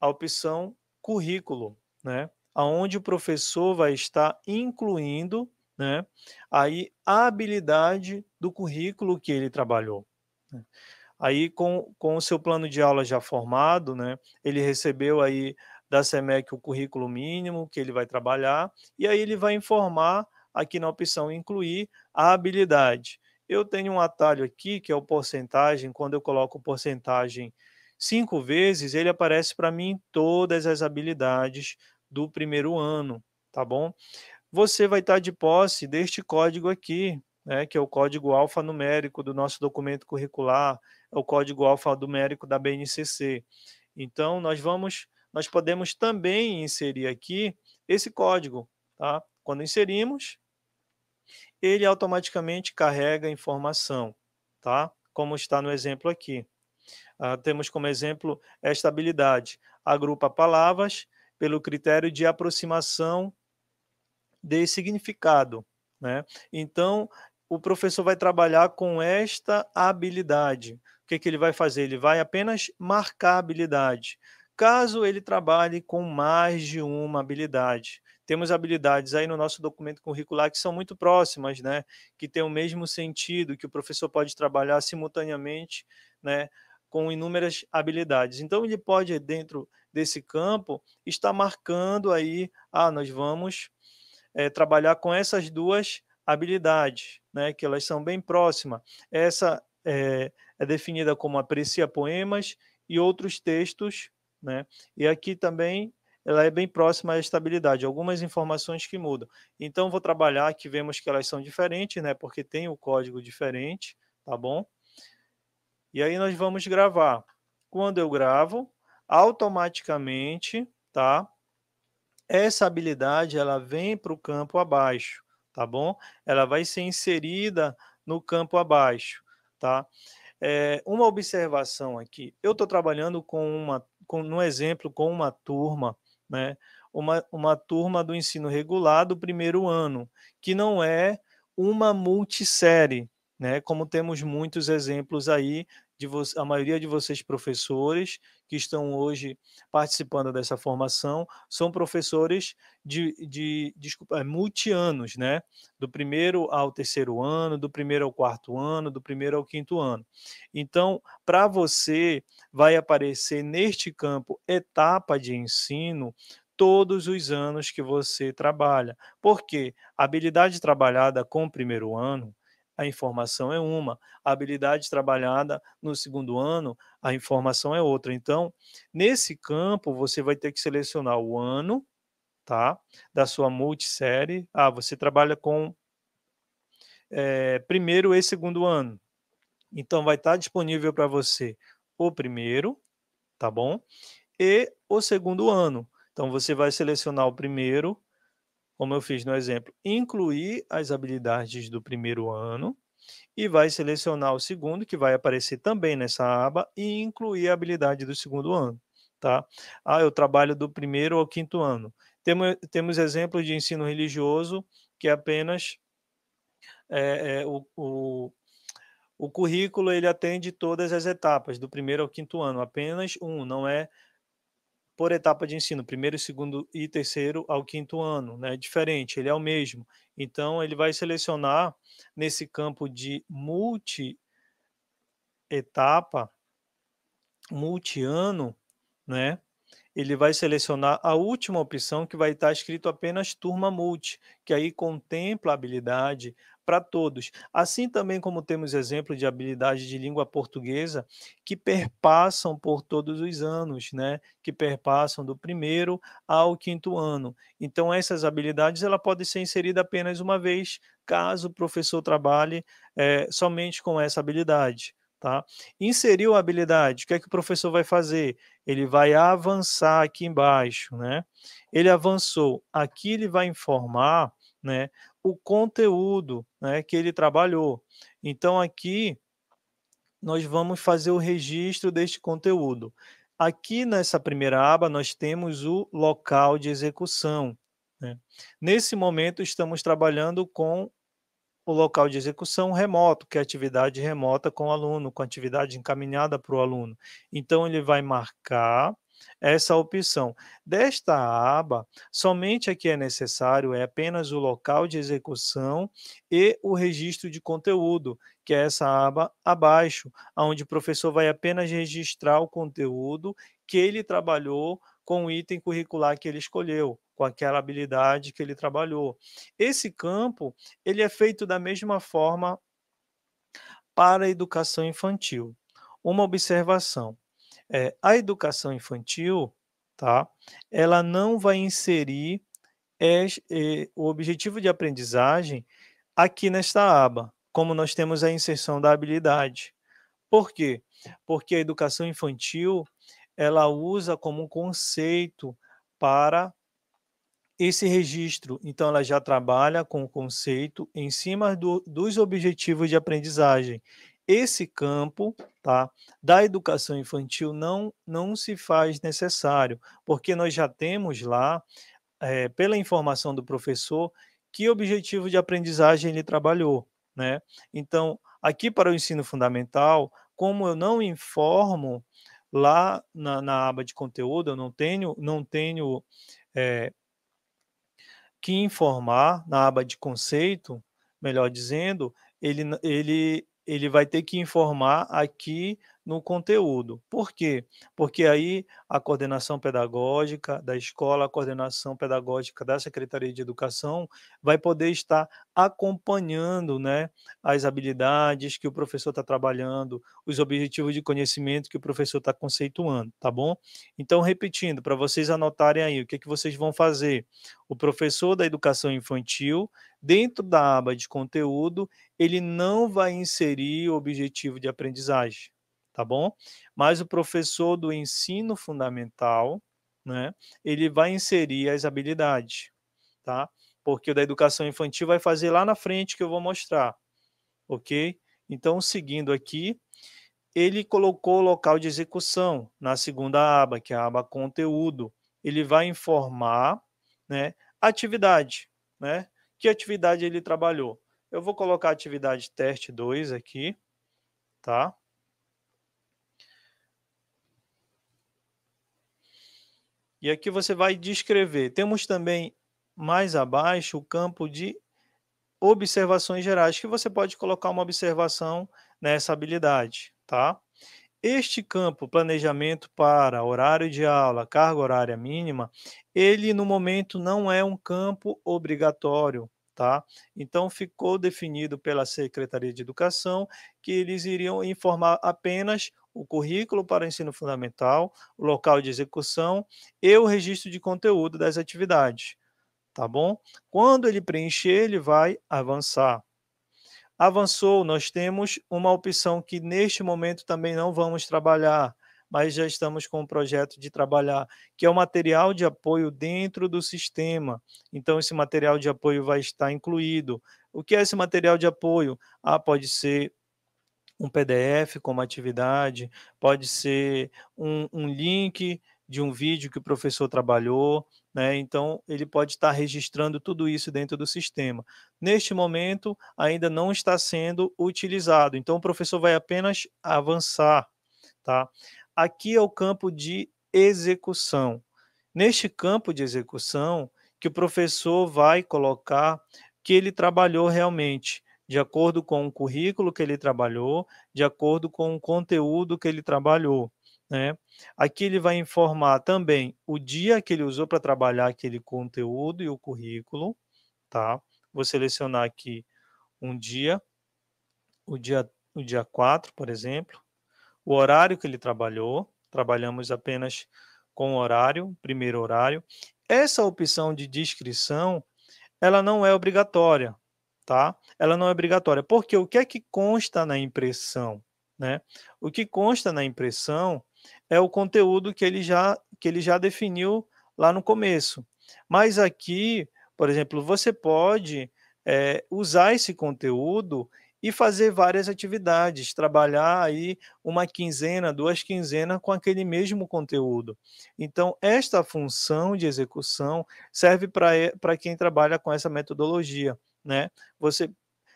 a opção currículo, né? Aonde o professor vai estar incluindo, né, aí a habilidade do currículo que ele trabalhou, né? Aí com o seu plano de aula já formado, né, ele recebeu aí da SEMEC o currículo mínimo que ele vai trabalhar, e aí ele vai informar aqui na opção incluir a habilidade. Eu tenho um atalho aqui que é o porcentagem, quando eu coloco porcentagem 5 vezes, ele aparece para mim todas as habilidades do primeiro ano, tá bom? Você vai estar de posse deste código aqui, né, que é o código alfanumérico do nosso documento curricular, é o código alfanumérico da BNCC. Então, nós podemos também inserir aqui esse código, tá? Quando inserimos, ele automaticamente carrega a informação, tá? Como está no exemplo aqui. Temos como exemplo esta habilidade. Agrupa palavras pelo critério de aproximação de significado, né? Então, o professor vai trabalhar com esta habilidade. O que ele vai fazer? Ele vai apenas marcar a habilidade. Caso ele trabalhe com mais de uma habilidade, temos habilidades aí no nosso documento curricular que são muito próximas, né? Que têm o mesmo sentido, que o professor pode trabalhar simultaneamente, né? Com inúmeras habilidades. Então, ele pode, dentro desse campo, estar marcando aí, nós vamos trabalhar com essas duas habilidades, né, que elas são bem próximas. Essa é definida como aprecia poemas e outros textos, né, e aqui também ela é bem próxima à estabilidade, algumas informações que mudam. Então vou trabalhar que vemos que elas são diferentes, né, porque tem o código diferente, tá bom? E aí nós vamos gravar. Quando eu gravo, automaticamente, tá? Essa habilidade ela vem para o campo abaixo, tá bom? Ela vai ser inserida no campo abaixo, tá? Uma observação aqui, eu estou trabalhando no exemplo, com uma turma, né? Uma turma do ensino regular do primeiro ano, que não é uma multissérie, né? Como temos muitos exemplos aí, a maioria de vocês professores que estão hoje participando dessa formação, são professores desculpa, multianos, né? Do primeiro ao terceiro ano, do primeiro ao quarto ano, do primeiro ao quinto ano. Então, para você, vai aparecer neste campo etapa de ensino todos os anos que você trabalha. Por quê? A habilidade trabalhada com o primeiro ano, a informação é uma. A habilidade trabalhada no segundo ano, a informação é outra. Então, nesse campo, você vai ter que selecionar o ano, tá? Da sua multissérie. Ah, você trabalha com primeiro e segundo ano. Então vai estar disponível para você o primeiro, tá bom? E o segundo ano. Então você vai selecionar o primeiro, como eu fiz no exemplo, incluir as habilidades do primeiro ano e vai selecionar o segundo, que vai aparecer também nessa aba, e incluir a habilidade do segundo ano, tá? Ah, eu trabalho do primeiro ao quinto ano. Temos exemplos de ensino religioso que é apenas é, é, o, o o currículo ele atende todas as etapas, do primeiro ao quinto ano, apenas um, não é por etapa de ensino, primeiro, segundo e terceiro ao quinto ano, né? É diferente, ele é o mesmo. Então, ele vai selecionar nesse campo de multi-etapa, multi-ano, né? Ele vai selecionar a última opção que vai estar escrito apenas turma multi, que aí contempla a habilidade para todos. Assim também como temos exemplo de habilidade de língua portuguesa que perpassam por todos os anos, né? Que perpassam do primeiro ao quinto ano. Então essas habilidades ela pode ser inserida apenas uma vez, caso o professor trabalhe somente com essa habilidade. Tá? Inseriu a habilidade, o que é que o professor vai fazer? Ele vai avançar aqui embaixo, né? Ele avançou, aqui ele vai informar, né, o conteúdo, né, que ele trabalhou. Então aqui nós vamos fazer o registro deste conteúdo. Aqui nessa primeira aba nós temos o local de execução, né? Nesse momento estamos trabalhando com o local de execução remoto, que é atividade remota com o aluno, com atividade encaminhada para o aluno. Então, ele vai marcar essa opção. Desta aba, somente aqui é necessário é apenas o local de execução e o registro de conteúdo, que é essa aba abaixo, onde o professor vai apenas registrar o conteúdo que ele trabalhou com o item curricular que ele escolheu, com aquela habilidade que ele trabalhou. Esse campo ele é feito da mesma forma para a educação infantil. Uma observação, a educação infantil, tá, ela não vai inserir o objetivo de aprendizagem aqui nesta aba, como nós temos a inserção da habilidade. Por quê? Porque a educação infantil, ela usa como um conceito para esse registro, então ela já trabalha com o conceito em cima dos objetivos de aprendizagem. Esse campo, tá, da educação infantil não se faz necessário, porque nós já temos lá, pela informação do professor, que objetivo de aprendizagem ele trabalhou, né? Então, aqui para o ensino fundamental, como eu não informo lá na aba de conteúdo, eu não tenho que informar na aba de conceito, melhor dizendo, ele ele vai ter que informar aqui no conteúdo. Por quê? Porque aí a coordenação pedagógica da escola, a coordenação pedagógica da Secretaria de Educação vai poder estar acompanhando, né, as habilidades que o professor está trabalhando, os objetivos de conhecimento que o professor está conceituando, tá bom? Então, repetindo, para vocês anotarem aí, o que é que vocês vão fazer? O professor da educação infantil, dentro da aba de conteúdo, ele não vai inserir o objetivo de aprendizagem, tá bom? Mas o professor do ensino fundamental, né, ele vai inserir as habilidades, tá? Porque o da educação infantil vai fazer lá na frente que eu vou mostrar, ok? Então, seguindo aqui, ele colocou o local de execução na segunda aba, que é a aba conteúdo. Ele vai informar, né, atividade, né? Que atividade ele trabalhou. Eu vou colocar a atividade teste 2 aqui, tá? E aqui você vai descrever. Temos também mais abaixo o campo de observações gerais, que você pode colocar uma observação nessa habilidade, tá? Este campo, planejamento para horário de aula, carga horária mínima, ele no momento não é um campo obrigatório, tá? Então ficou definido pela Secretaria de Educação que eles iriam informar apenas o currículo para o ensino fundamental, o local de execução e o registro de conteúdo das atividades, tá bom? Quando ele preencher, ele vai avançar. Avançou, nós temos uma opção que neste momento também não vamos trabalhar, mas já estamos com um projeto de trabalhar, que é o material de apoio dentro do sistema. Então, esse material de apoio vai estar incluído. O que é esse material de apoio? Pode ser um PDF como atividade, pode ser um link de um vídeo que o professor trabalhou, né? Então, ele pode estar registrando tudo isso dentro do sistema. Neste momento, ainda não está sendo utilizado, então o professor vai apenas avançar, tá? Aqui é o campo de execução. Neste campo de execução, que o professor vai colocar que ele trabalhou realmente, de acordo com o currículo que ele trabalhou, de acordo com o conteúdo que ele trabalhou, né. Aqui ele vai informar também o dia que ele usou para trabalhar aquele conteúdo e o currículo, tá. Vou selecionar aqui um dia, o dia 4, por exemplo, o horário que ele trabalhou, trabalhamos apenas com horário, primeiro horário. Essa opção de descrição, ela não é obrigatória, tá? Ela não é obrigatória, porque o que é que consta na impressão, né? O que consta na impressão é o conteúdo que ele já definiu lá no começo. Mas aqui, por exemplo, você pode, usar esse conteúdo e fazer várias atividades, trabalhar aí uma quinzena, 2 quinzenas com aquele mesmo conteúdo. Então, esta função de execução serve para quem trabalha com essa metodologia, né. Você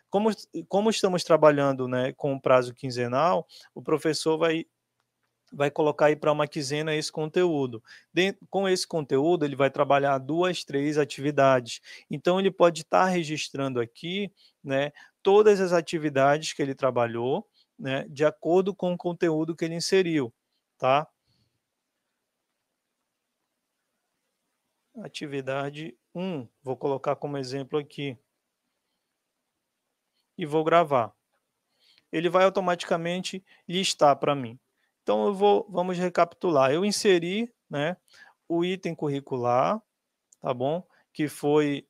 como como estamos trabalhando, né, com o prazo quinzenal, o professor vai colocar aí para uma quinzena esse conteúdo. Com esse conteúdo, ele vai trabalhar 2, 3 atividades. Então ele pode estar registrando aqui, né, todas as atividades que ele trabalhou, né, de acordo com o conteúdo que ele inseriu, tá. Atividade 1, vou colocar como exemplo aqui, e vou gravar. Ele vai automaticamente listar para mim. Então vamos recapitular. Eu inseri, né, o item curricular, tá bom? Que foi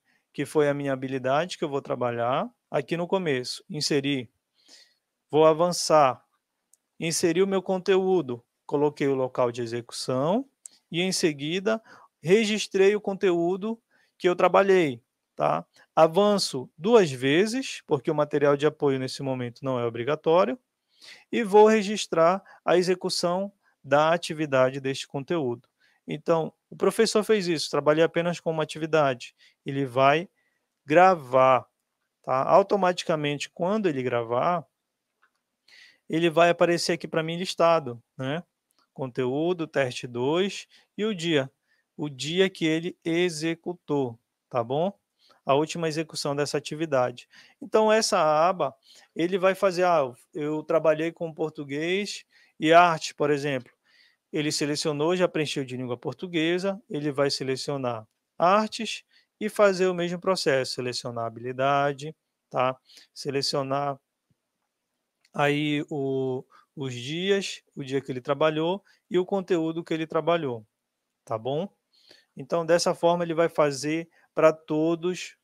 a minha habilidade que eu vou trabalhar aqui no começo. Inseri, vou avançar, inseri o meu conteúdo, coloquei o local de execução e em seguida registrei o conteúdo que eu trabalhei, tá? Avanço 2 vezes, porque o material de apoio nesse momento não é obrigatório, e vou registrar a execução da atividade deste conteúdo. Então, o professor fez isso, trabalhei apenas com uma atividade. Ele vai gravar, tá? Automaticamente, quando ele gravar, ele vai aparecer aqui para mim listado, né? Conteúdo, teste 2 e o dia que ele executou, tá bom? a última execução dessa atividade. Então essa aba, ele vai fazer, eu trabalhei com português e arte, por exemplo. Ele selecionou, já preencheu de língua portuguesa, ele vai selecionar artes e fazer o mesmo processo, selecionar habilidade, tá? Selecionar aí os dias, o dia que ele trabalhou e o conteúdo que ele trabalhou, tá bom? Então, dessa forma, ele vai fazer para todos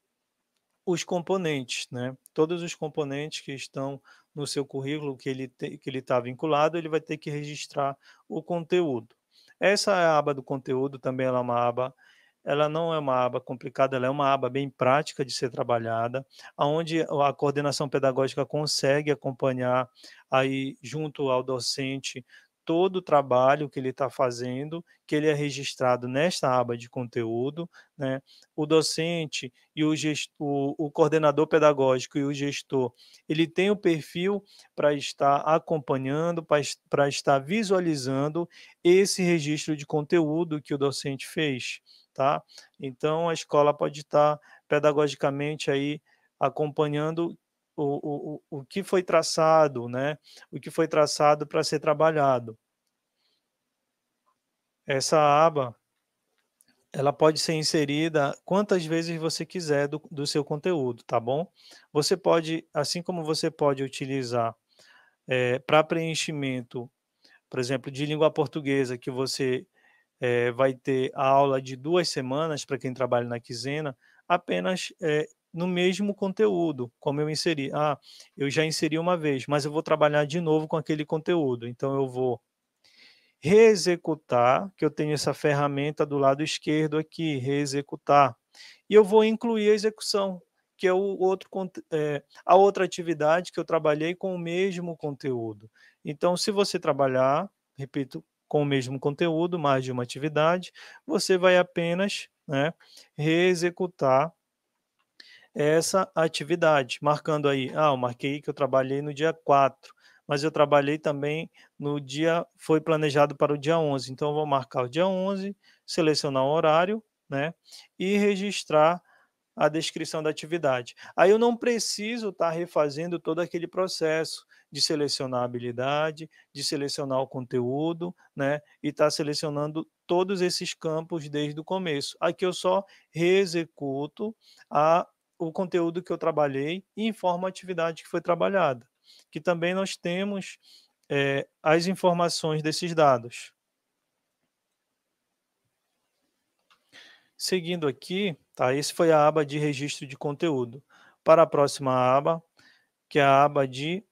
os componentes, né? Todos os componentes que estão no seu currículo, que ele está vinculado, ele vai ter que registrar o conteúdo. Essa é a aba do conteúdo, também ela é uma aba, ela não é uma aba complicada, ela é uma aba bem prática de ser trabalhada, onde a coordenação pedagógica consegue acompanhar aí junto ao docente todo o trabalho que ele está fazendo, que ele é registrado nesta aba de conteúdo, né? O docente e o coordenador pedagógico e o gestor, ele tem o perfil para estar acompanhando, para estar visualizando esse registro de conteúdo que o docente fez, tá? Então a escola pode estar pedagogicamente aí acompanhando o que foi traçado, né? O que foi traçado para ser trabalhado. Essa aba, ela pode ser inserida quantas vezes você quiser do seu conteúdo, tá bom? Você pode, assim como você pode utilizar para preenchimento, por exemplo, de língua portuguesa, que você vai ter a aula de 2 semanas para quem trabalha na quinzena, apenas no mesmo conteúdo, como eu inseri. Eu já inseri uma vez, mas eu vou trabalhar de novo com aquele conteúdo, então eu vou reexecutar, que eu tenho essa ferramenta do lado esquerdo aqui, reexecutar, e eu vou incluir a execução, que é a outra atividade que eu trabalhei com o mesmo conteúdo. Então, se você trabalhar, repito, com o mesmo conteúdo, mais de uma atividade, você vai apenas, né, reexecutar essa atividade, marcando aí, eu marquei que eu trabalhei no dia 4, mas eu trabalhei também no dia, foi planejado para o dia 11, então eu vou marcar o dia 11, selecionar o horário, né, e registrar a descrição da atividade. Aí eu não preciso estar refazendo todo aquele processo de selecionar a habilidade, de selecionar o conteúdo, né, e estar selecionando todos esses campos desde o começo. Aqui eu só reexecuto o conteúdo que eu trabalhei e informo a atividade que foi trabalhada, que também nós temos as informações desses dados. Seguindo aqui, tá? Esse foi a aba de registro de conteúdo. Para a próxima aba, que é a aba de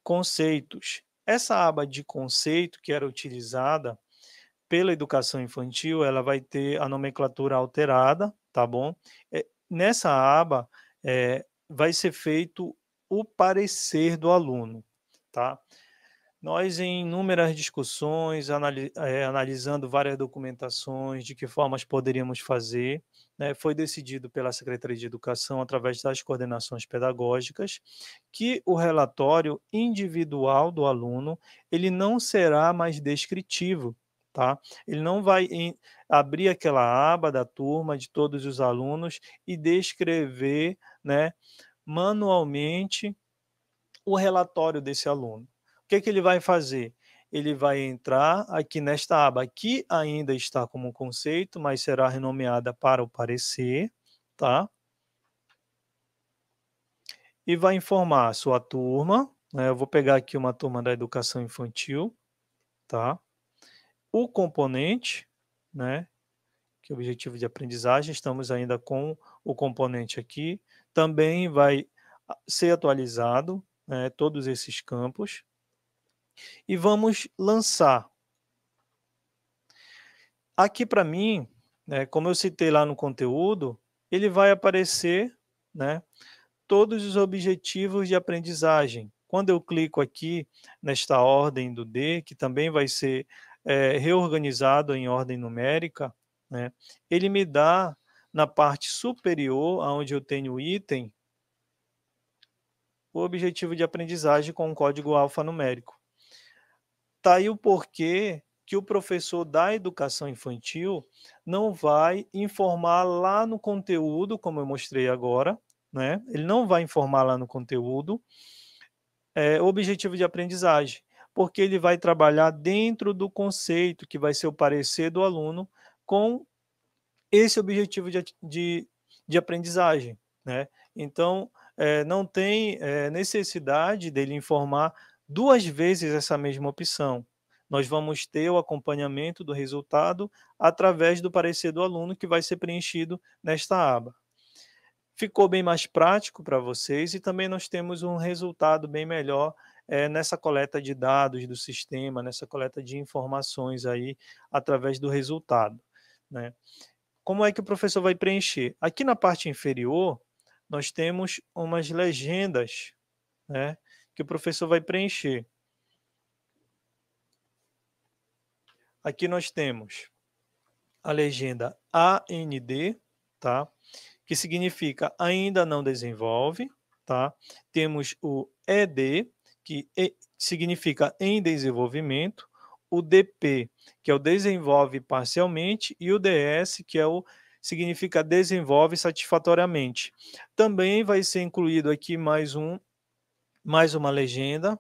conceitos. Essa aba de conceito que era utilizada pela educação infantil, ela vai ter a nomenclatura alterada, tá bom? Nessa aba, vai ser feito o parecer do aluno, tá? Nós, em inúmeras discussões, analisando várias documentações, de que formas poderíamos fazer, né, foi decidido pela Secretaria de Educação, através das coordenações pedagógicas, que o relatório individual do aluno, ele não será mais descritivo, tá? Ele não vai abrir aquela aba da turma, de todos os alunos, e descrever, né, manualmente o relatório desse aluno. O que ele vai fazer? Ele vai entrar aqui nesta aba, que ainda está como conceito, mas será renomeada para o parecer, tá? E vai informar a sua turma, né? Eu vou pegar aqui uma turma da educação infantil, tá? O componente, né? Que é o objetivo de aprendizagem, estamos ainda com o componente aqui, também vai ser atualizado, né, todos esses campos, e vamos lançar. Aqui para mim, né, como eu citei lá no conteúdo, ele vai aparecer, né, todos os objetivos de aprendizagem. Quando eu clico aqui nesta ordem do D, que também vai ser reorganizado em ordem numérica, né, ele me dá na parte superior, onde eu tenho o item, o objetivo de aprendizagem com um código alfanumérico. Tá aí o porquê que o professor da educação infantil não vai informar lá no conteúdo, como eu mostrei agora, né? Ele não vai informar lá no conteúdo o objetivo de aprendizagem, porque ele vai trabalhar dentro do conceito, que vai ser o parecer do aluno, com esse objetivo de aprendizagem, né? Então, não tem necessidade dele informar 2 vezes essa mesma opção. Nós vamos ter o acompanhamento do resultado através do parecer do aluno, que vai ser preenchido nesta aba. Ficou bem mais prático para vocês e também nós temos um resultado bem melhor, nessa coleta de dados do sistema, nessa coleta de informações aí, através do resultado, né. Como é que o professor vai preencher? Aqui na parte inferior, nós temos umas legendas, né, que o professor vai preencher. Aqui nós temos a legenda AND, tá, que significa ainda não desenvolve, tá. Temos o ED, que significa em desenvolvimento, o DP, que é o desenvolve parcialmente, e o DS, que é o significa desenvolve satisfatoriamente. Também vai ser incluído aqui mais uma legenda,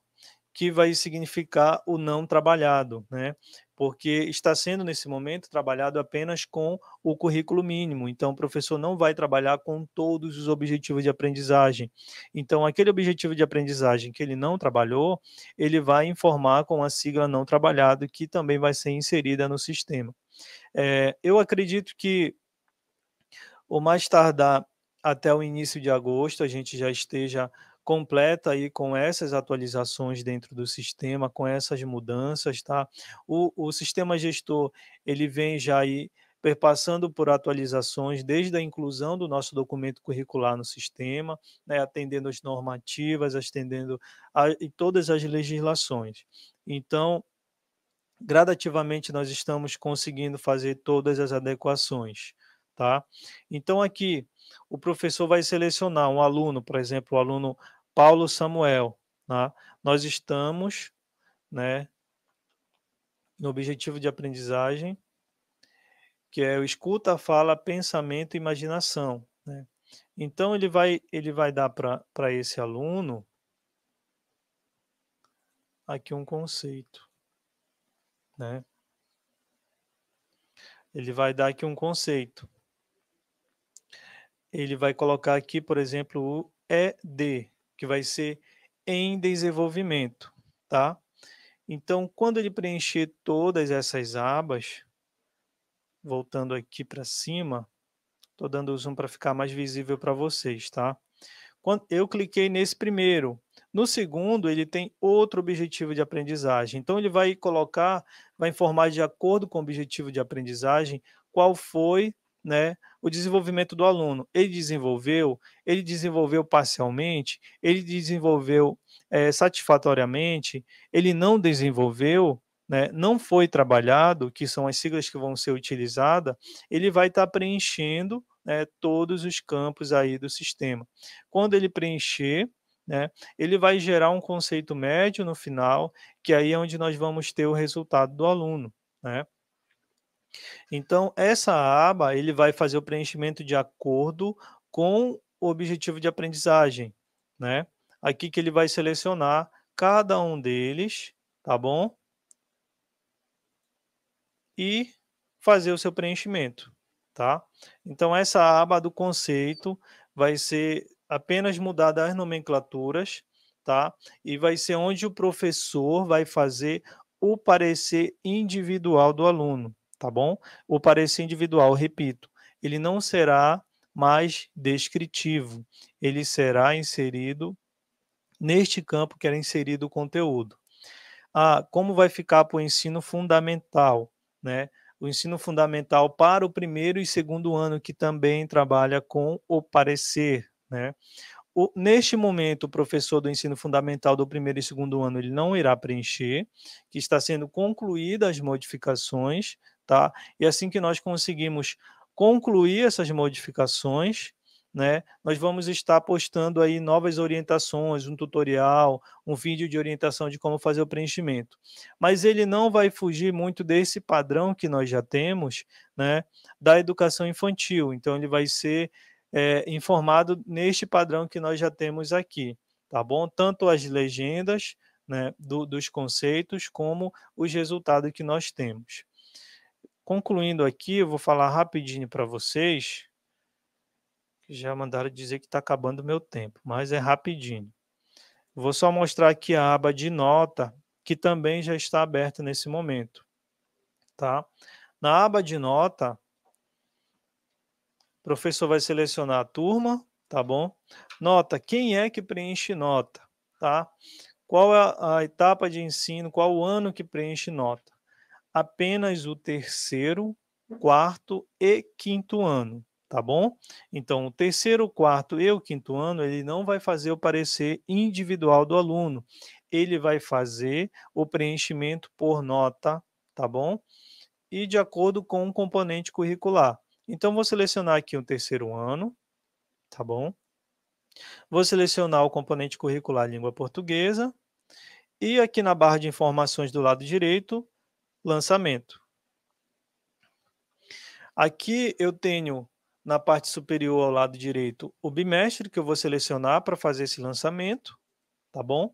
que vai significar o não trabalhado, né? Porque está sendo nesse momento trabalhado apenas com o currículo mínimo, então o professor não vai trabalhar com todos os objetivos de aprendizagem. Então aquele objetivo de aprendizagem que ele não trabalhou, ele vai informar com a sigla não trabalhado, que também vai ser inserida no sistema. Eu acredito que o mais tardar até o início de agosto, a gente já esteja completa aí com essas atualizações dentro do sistema, com essas mudanças, tá? O sistema gestor, ele vem já aí perpassando por atualizações desde a inclusão do nosso documento curricular no sistema, né, atendendo as normativas, atendendo e todas as legislações. Então, gradativamente nós estamos conseguindo fazer todas as adequações, tá? Então aqui o professor vai selecionar um aluno, por exemplo, o aluno Paulo Samuel, tá? Nós estamos, né, no objetivo de aprendizagem, que é o escuta, fala, pensamento e imaginação, né? Então ele vai dar para esse aluno aqui um conceito, né? Ele vai dar aqui um conceito. Ele vai colocar aqui, por exemplo, o ED, que vai ser em desenvolvimento, tá? Então, quando ele preencher todas essas abas, voltando aqui para cima, estou dando o zoom para ficar mais visível para vocês, tá? Quando eu cliquei nesse primeiro, no segundo ele tem outro objetivo de aprendizagem, então ele vai colocar, vai informar de acordo com o objetivo de aprendizagem, qual foi, né, o desenvolvimento do aluno. Ele desenvolveu parcialmente, ele desenvolveu satisfatoriamente, ele não desenvolveu, né, não foi trabalhado, que são as siglas que vão ser utilizadas, ele vai estar preenchendo, né, todos os campos aí do sistema. Quando ele preencher, né, ele vai gerar um conceito médio no final, que aí é onde nós vamos ter o resultado do aluno, né. Então essa aba, ele vai fazer o preenchimento de acordo com o objetivo de aprendizagem, né. Aqui que ele vai selecionar cada um deles, tá bom? E fazer o seu preenchimento, tá. Então essa aba do conceito vai ser apenas mudada as nomenclaturas, tá, e vai ser onde o professor vai fazer o parecer individual do aluno, tá bom. O parecer individual, repito, ele não será mais descritivo, ele será inserido neste campo que era inserido o conteúdo. Como vai ficar para o ensino fundamental, né? O ensino fundamental para o primeiro e segundo ano, que também trabalha com o parecer, né? Neste momento, o professor do ensino fundamental do primeiro e segundo ano, ele não irá preencher, que está sendo concluídas as modificações, tá? E assim que nós conseguimos concluir essas modificações, né, nós vamos estar postando aí novas orientações, um tutorial, um vídeo de orientação de como fazer o preenchimento. Mas ele não vai fugir muito desse padrão que nós já temos, né, da educação infantil. Então ele vai ser informado neste padrão que nós já temos aqui, tá bom? Tanto as legendas, né, dos conceitos, como os resultados que nós temos. Concluindo aqui, eu vou falar rapidinho para vocês, que já mandaram dizer que está acabando o meu tempo, mas é rapidinho. Vou só mostrar aqui a aba de nota, que também já está aberta nesse momento, tá? Na aba de nota, o professor vai selecionar a turma, tá bom? Nota, quem é que preenche nota, tá? Qual é a etapa de ensino, qual o ano que preenche nota? Apenas o terceiro, quarto e quinto ano, tá bom? Então, o terceiro, quarto e o quinto ano, ele não vai fazer o parecer individual do aluno, ele vai fazer o preenchimento por nota, tá bom? E de acordo com o componente curricular. Então, vou selecionar aqui o terceiro ano, tá bom? Vou selecionar o componente curricular língua portuguesa, e aqui na barra de informações do lado direito, lançamento. Aqui eu tenho, na parte superior ao lado direito, o bimestre que eu vou selecionar para fazer esse lançamento, tá bom?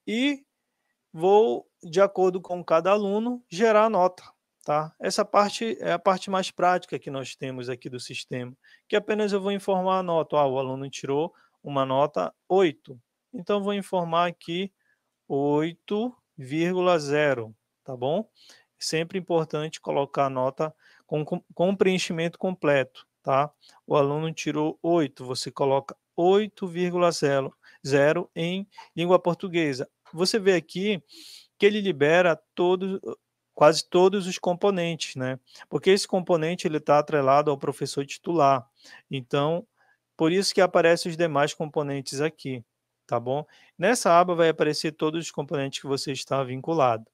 E vou, de acordo com cada aluno, gerar a nota, tá? Essa parte é a parte mais prática que nós temos aqui do sistema, que apenas eu vou informar a nota. O aluno tirou uma nota 8, então vou informar aqui 8,0, tá bom? Sempre importante colocar a nota com preenchimento completo, tá? O aluno tirou 8, você coloca 8,0 em língua portuguesa. Você vê aqui que ele libera quase todos os componentes, né? Porque esse componente ele está atrelado ao professor titular. Então, por isso que aparecem os demais componentes aqui, tá bom? Nessa aba vai aparecer todos os componentes que você está vinculado.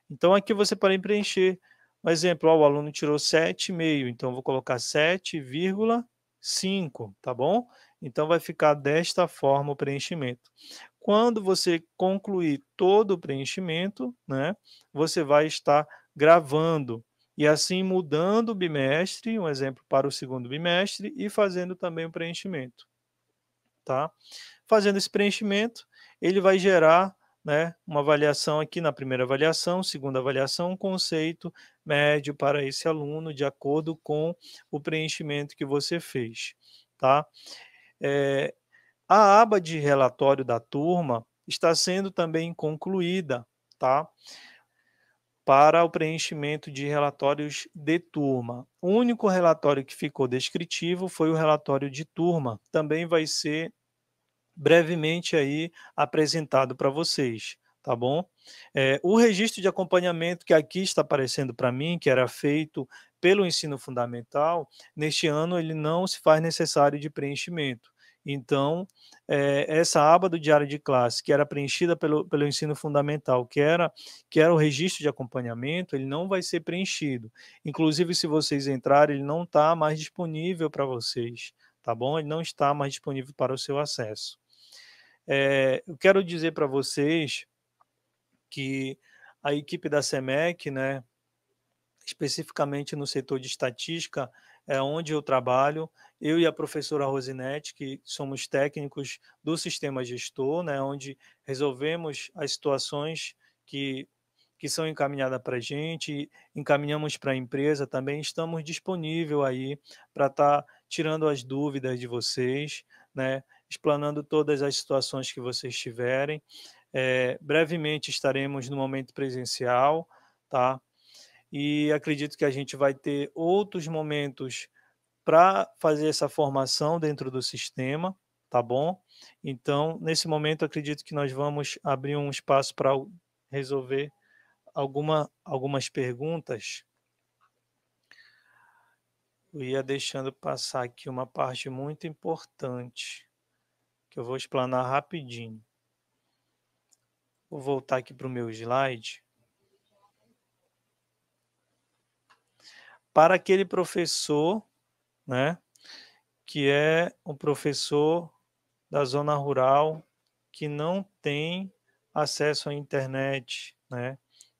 Então aqui você pode preencher. Um exemplo, ó, o aluno tirou 7,5, então vou colocar 7,5, tá bom? Então vai ficar desta forma o preenchimento. Quando você concluir todo o preenchimento, né, você vai estar gravando e assim mudando o bimestre, um exemplo para o segundo bimestre, e fazendo também o preenchimento, tá? Fazendo esse preenchimento, ele vai gerar, né, uma avaliação aqui na primeira avaliação, segunda avaliação, um conceito médio para esse aluno, de acordo com o preenchimento que você fez, tá? A aba de relatório da turma está sendo também concluída, tá? Para o preenchimento de relatórios de turma. O único relatório que ficou descritivo foi o relatório de turma. Também vai ser brevemente aí apresentado para vocês, tá bom? O registro de acompanhamento que aqui está aparecendo para mim, que era feito pelo ensino fundamental, neste ano ele não se faz necessário de preenchimento. Então, essa aba do diário de classe, que era preenchida pelo ensino fundamental, que era o registro de acompanhamento, ele não vai ser preenchido. Inclusive, se vocês entrarem, ele não está mais disponível para vocês, tá bom? Ele não está mais disponível para o seu acesso. Eu quero dizer para vocês que a equipe da SEMEC, né, especificamente no setor de estatística, é onde eu trabalho, eu e a professora Rosinete, que somos técnicos do sistema gestor, né, onde resolvemos as situações que são encaminhadas para a gente, encaminhamos para a empresa também, estamos disponíveis aí para estar tirando as dúvidas de vocês, né, explanando todas as situações que vocês tiverem. Brevemente estaremos no momento presencial, tá? E acredito que a gente vai ter outros momentos para fazer essa formação dentro do sistema, tá bom? Então, nesse momento, acredito que nós vamos abrir um espaço para resolver algumas perguntas. Eu ia deixando passar aqui uma parte muito importante, que eu vou explanar rapidinho. Vou voltar aqui para o meu slide. Para aquele professor, né, que é um professor da zona rural que não tem acesso à internet, né?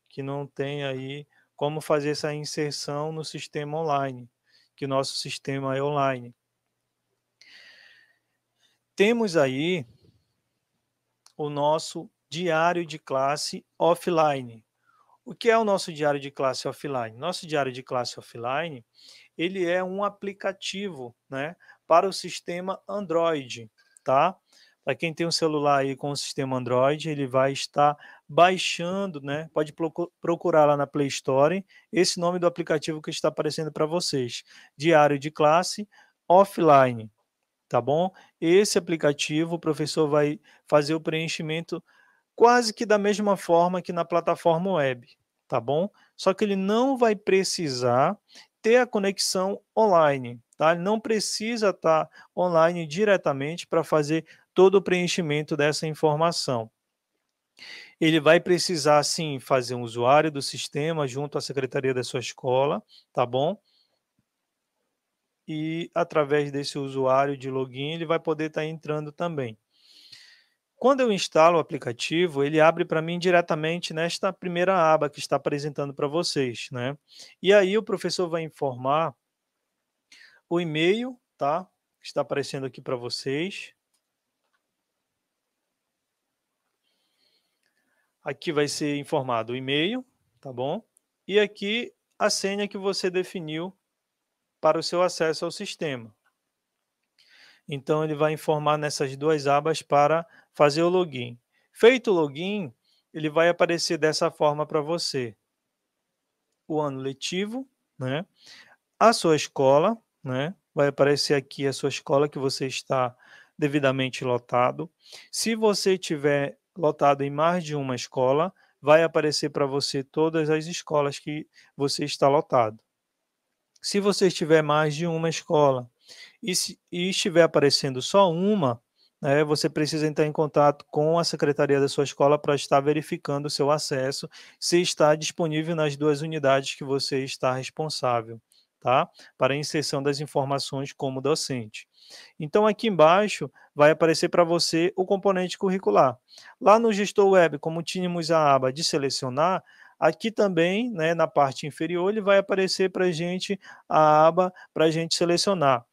Que não tem aí como fazer essa inserção no sistema online, que o nosso sistema é online. Temos aí o nosso diário de classe offline. O que é o nosso diário de classe offline? Nosso diário de classe offline, ele é um aplicativo, né, para o sistema Android, tá? Para quem tem um celular aí com o sistema Android, ele vai estar baixando, né? Pode procurar lá na Play Store esse nome do aplicativo que está aparecendo para vocês. Diário de classe offline, tá bom? Esse aplicativo, o professor vai fazer o preenchimento quase que da mesma forma que na plataforma web, tá bom? Só que ele não vai precisar ter a conexão online, tá? Ele não precisa estar online diretamente para fazer todo o preenchimento dessa informação. Ele vai precisar, sim, fazer um usuário do sistema junto à secretaria da sua escola, tá bom? E através desse usuário de login, ele vai poder estar entrando também. Quando eu instalo o aplicativo, ele abre para mim diretamente nesta primeira aba que está apresentando para vocês, né? E aí o professor vai informar o e-mail, tá? Que está aparecendo aqui para vocês. Aqui vai ser informado o e-mail, tá bom? E aqui a senha que você definiu para o seu acesso ao sistema. Então ele vai informar nessas duas abas para fazer o login. Feito o login, ele vai aparecer dessa forma para você. O ano letivo, né? A sua escola, né? Vai aparecer aqui a sua escola que você está devidamente lotado. Se você tiver lotado em mais de uma escola, vai aparecer para você todas as escolas que você está lotado. Se você tiver mais de uma escola e estiver aparecendo só uma, né, você precisa entrar em contato com a secretaria da sua escola para estar verificando o seu acesso, se está disponível nas duas unidades que você está responsável, tá? Para a inserção das informações como docente. Então, aqui embaixo vai aparecer para você o componente curricular. Lá no gestor web, como tínhamos a aba de selecionar, aqui também, né, na parte inferior, ele vai aparecer para a gente a aba para a gente selecionar.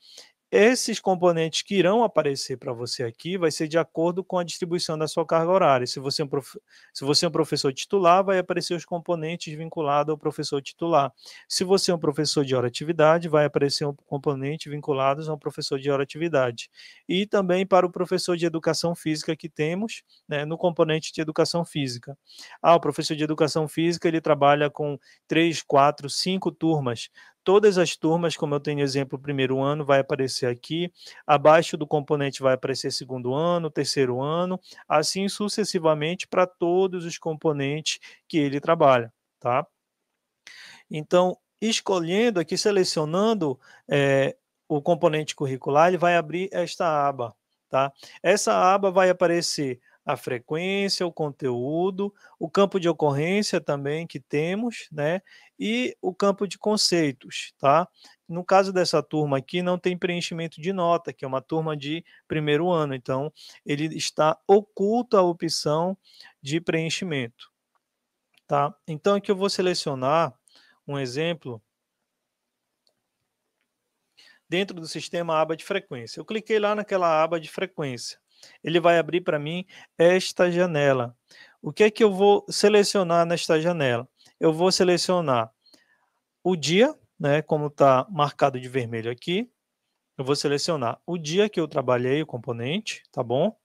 Esses componentes que irão aparecer para você aqui vai ser de acordo com a distribuição da sua carga horária. Se você é um professor titular, vai aparecer os componentes vinculados ao professor titular. Se você é um professor de hora-atividade, vai aparecer um componente vinculados ao professor de hora-atividade. E também para o professor de educação física que temos, né, no componente de educação física. O professor de educação física, ele trabalha com 3, 4, 5 turmas. Todas as turmas, como eu tenho exemplo, primeiro ano vai aparecer aqui, abaixo do componente vai aparecer segundo ano, terceiro ano, assim sucessivamente para todos os componentes que ele trabalha, tá? Então, escolhendo aqui, selecionando o componente curricular, ele vai abrir esta aba, tá? Essa aba vai aparecer a frequência, o conteúdo, o campo de ocorrência também que temos, né? E o campo de conceitos, tá? No caso dessa turma aqui, não tem preenchimento de nota, que é uma turma de primeiro ano, então ele está oculto a opção de preenchimento, tá? Então aqui eu vou selecionar um exemplo dentro do sistema aba de frequência. Eu cliquei lá naquela aba de frequência. Ele vai abrir para mim esta janela. O que é que eu vou selecionar nesta janela? Eu vou selecionar o dia, né, como está marcado de vermelho aqui. Eu vou selecionar o dia que eu trabalhei o componente, tá bom?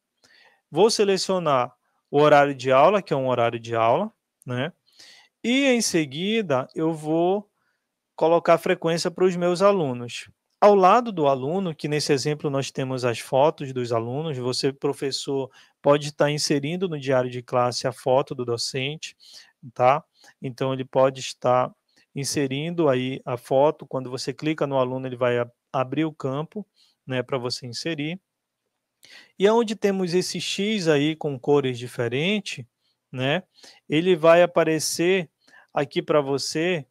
Vou selecionar o horário de aula, que é um horário de aula, né? E em seguida eu vou colocar frequência para os meus alunos. Ao lado do aluno, que nesse exemplo nós temos as fotos dos alunos, você, professor, pode estar inserindo no diário de classe a foto do docente, tá? Então, ele pode estar inserindo aí a foto, quando você clica no aluno, ele vai abrir o campo, né, para você inserir. E aonde temos esse X aí com cores diferentes, né, ele vai aparecer aqui para você.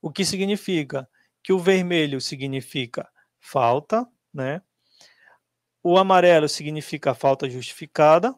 O que significa? Que o vermelho significa falta, né? O amarelo significa a falta justificada.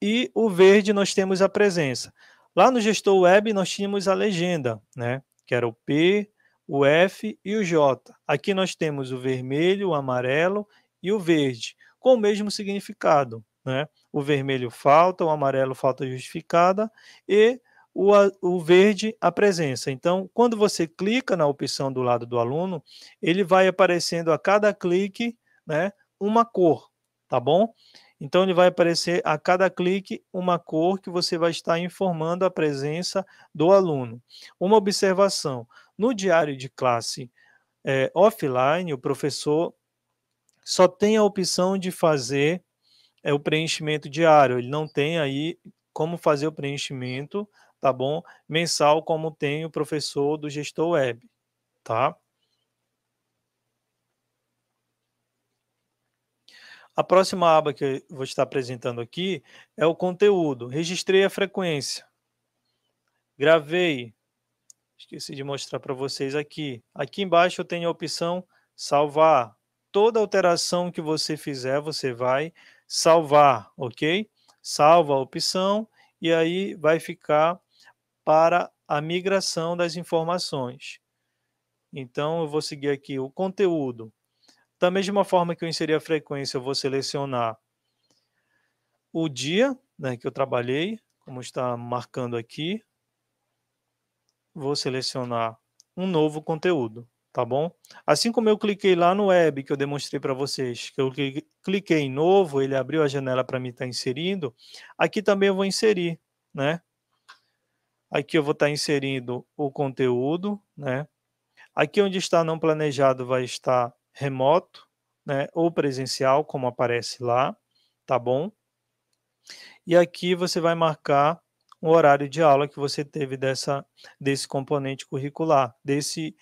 E o verde nós temos a presença. Lá no gestor web nós tínhamos a legenda, né? Que era o P, o F e o J. Aqui nós temos o vermelho, o amarelo e o verde, com o mesmo significado, né? O vermelho falta, o amarelo falta justificada e o verde a presença. Então, quando você clica na opção do lado do aluno, ele vai aparecendo a cada clique, né, uma cor, tá bom? Então, ele vai aparecer a cada clique uma cor que você vai estar informando a presença do aluno. Uma observação: no diário de classe offline, o professor só tem a opção de fazer o preenchimento diário, ele não tem aí como fazer o preenchimento, tá bom? Mensal, como tem o professor do gestor web, tá? A próxima aba que eu vou estar apresentando aqui é o conteúdo. Registrei a frequência. Gravei. Esqueci de mostrar para vocês aqui. Aqui embaixo eu tenho a opção salvar. Toda alteração que você fizer, você vai salvar, ok? Salva a opção e aí vai ficar para a migração das informações. Então, eu vou seguir aqui o conteúdo. Da mesma forma que eu inseri a frequência, eu vou selecionar o dia, né, que eu trabalhei, como está marcando aqui. Vou selecionar um novo conteúdo, tá bom? Assim como eu cliquei lá no web, que eu demonstrei para vocês, que eu cliquei em novo, ele abriu a janela para mim estar inserindo, aqui também eu vou inserir, né? Aqui eu vou estar inserindo o conteúdo, né? Aqui onde está não planejado vai estar remoto, né? Ou presencial, como aparece lá, tá bom? E aqui você vai marcar o horário de aula que você teve desse componente curricular, desse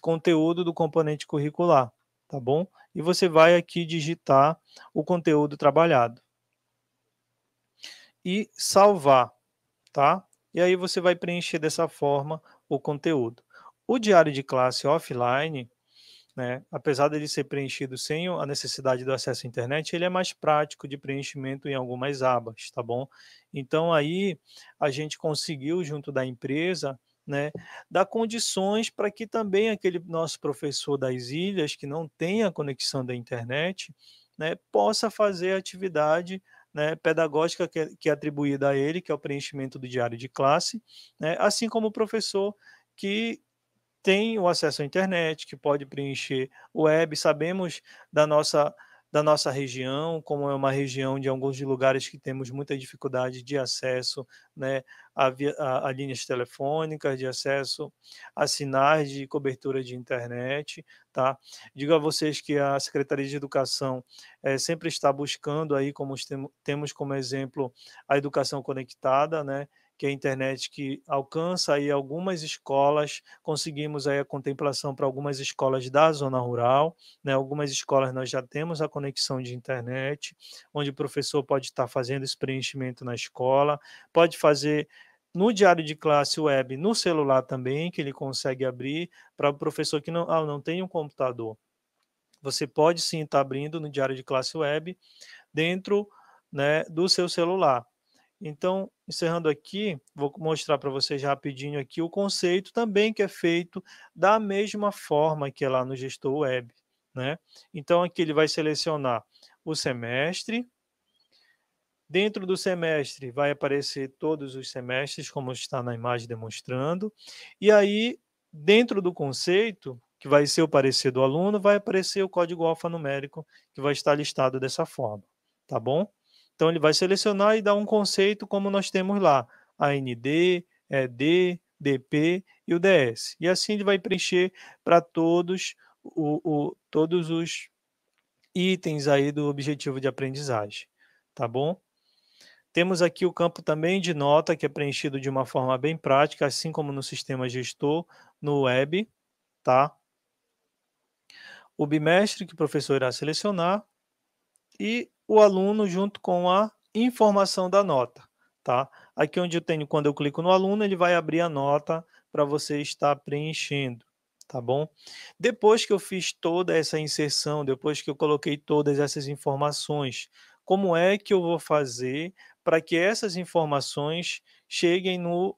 conteúdo do componente curricular, tá bom? E você vai aqui digitar o conteúdo trabalhado. E salvar, tá? E aí você vai preencher dessa forma o conteúdo. O diário de classe offline, né, apesar dele ser preenchido sem a necessidade do acesso à internet, ele é mais prático de preenchimento em algumas abas, tá bom? Então aí a gente conseguiu junto da empresa, né, dar condições para que também aquele nosso professor das ilhas que não tem a conexão da internet, né, possa fazer a atividade, né, pedagógica que é atribuída a ele, que é o preenchimento do diário de classe, né, assim como o professor que tem o acesso à internet, que pode preencher o web. Sabemos da nossa região, como é uma região de alguns lugares que temos muita dificuldade de acesso, né, a linhas telefônicas, de acesso a sinais de cobertura de internet, tá? Digo a vocês que a Secretaria de Educação sempre está buscando aí, como temos como exemplo, a educação conectada, né, que é a internet que alcança aí algumas escolas, conseguimos aí a contemplação para algumas escolas da zona rural, né, algumas escolas nós já temos a conexão de internet, onde o professor pode estar fazendo esse preenchimento na escola, pode fazer no diário de classe web, no celular também, que ele consegue abrir, para o professor que não tem um computador. Você pode sim estar abrindo no diário de classe web dentro, né, do seu celular. Então, encerrando aqui, vou mostrar para vocês rapidinho aqui o conceito também que é feito da mesma forma que é lá no gestor web, né? Então, aqui ele vai selecionar o semestre. Dentro do semestre vai aparecer todos os semestres, como está na imagem demonstrando. E aí, dentro do conceito, que vai ser o parecer do aluno, vai aparecer o código alfanumérico, que vai estar listado dessa forma, tá bom? Então, ele vai selecionar e dar um conceito como nós temos lá, AND, ED, DP e o DS. E assim ele vai preencher para todos os itens aí do objetivo de aprendizagem, tá bom? Temos aqui o campo também de nota, que é preenchido de uma forma bem prática, assim como no sistema gestor, no web, tá? O bimestre que o professor irá selecionar e o aluno junto com a informação da nota, tá? Aqui onde eu tenho, quando eu clico no aluno, ele vai abrir a nota para você estar preenchendo, tá bom? Depois que eu fiz toda essa inserção, depois que eu coloquei todas essas informações, como é que eu vou fazer para que essas informações cheguem no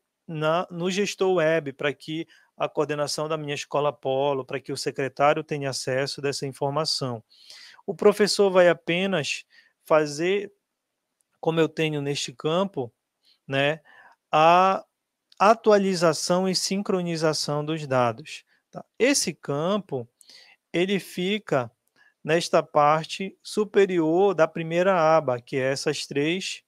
gestor web, para que a coordenação da minha escola polo, para que o secretário tenha acesso dessa informação? O professor vai apenas fazer, como eu tenho neste campo, né, a atualização e sincronização dos dados, tá? Esse campo, ele fica nesta parte superior da primeira aba, que é essas 3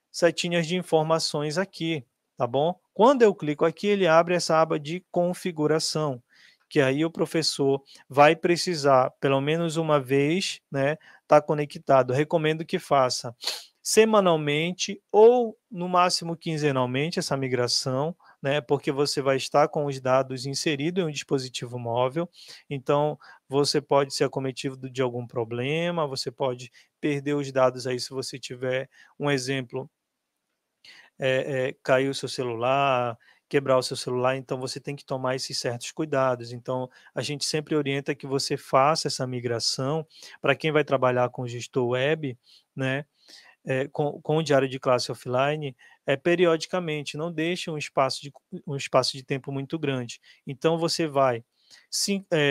setinhas de informações aqui, tá bom? Quando eu clico aqui, ele abre essa aba de configuração, que aí o professor vai precisar, pelo menos uma vez, né, estar conectado. Recomendo que faça semanalmente ou no máximo quinzenalmente essa migração, né, porque você vai estar com os dados inseridos em um dispositivo móvel, então você pode ser acometido de algum problema, você pode perder os dados aí se você tiver um exemplo, cair o seu celular, quebrar o seu celular, então você tem que tomar esses certos cuidados. Então, a gente sempre orienta que você faça essa migração. Para quem vai trabalhar com gestor web, né, com o diário de classe offline, periodicamente, não deixe um espaço de tempo muito grande. Então, você vai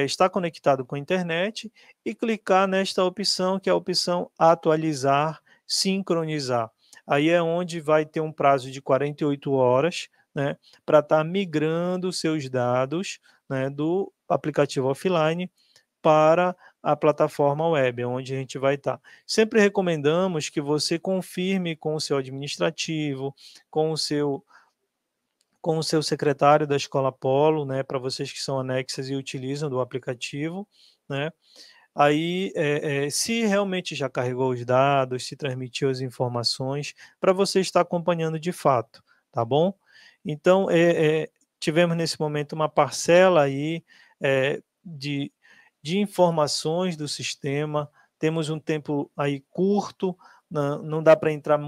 estar conectado com a internet e clicar nesta opção, que é a opção atualizar, sincronizar. Aí é onde vai ter um prazo de 48 horas, né, para estar migrando os seus dados, né, do aplicativo offline para a plataforma web, onde a gente vai estar. Sempre recomendamos que você confirme com o seu administrativo, com o seu secretário da escola polo, né, para vocês que são anexas e utilizam do aplicativo, né. Aí, se realmente já carregou os dados, se transmitiu as informações, para você estar acompanhando de fato, tá bom? Então, tivemos nesse momento uma parcela aí, de informações do sistema, temos um tempo aí curto, não dá para entrar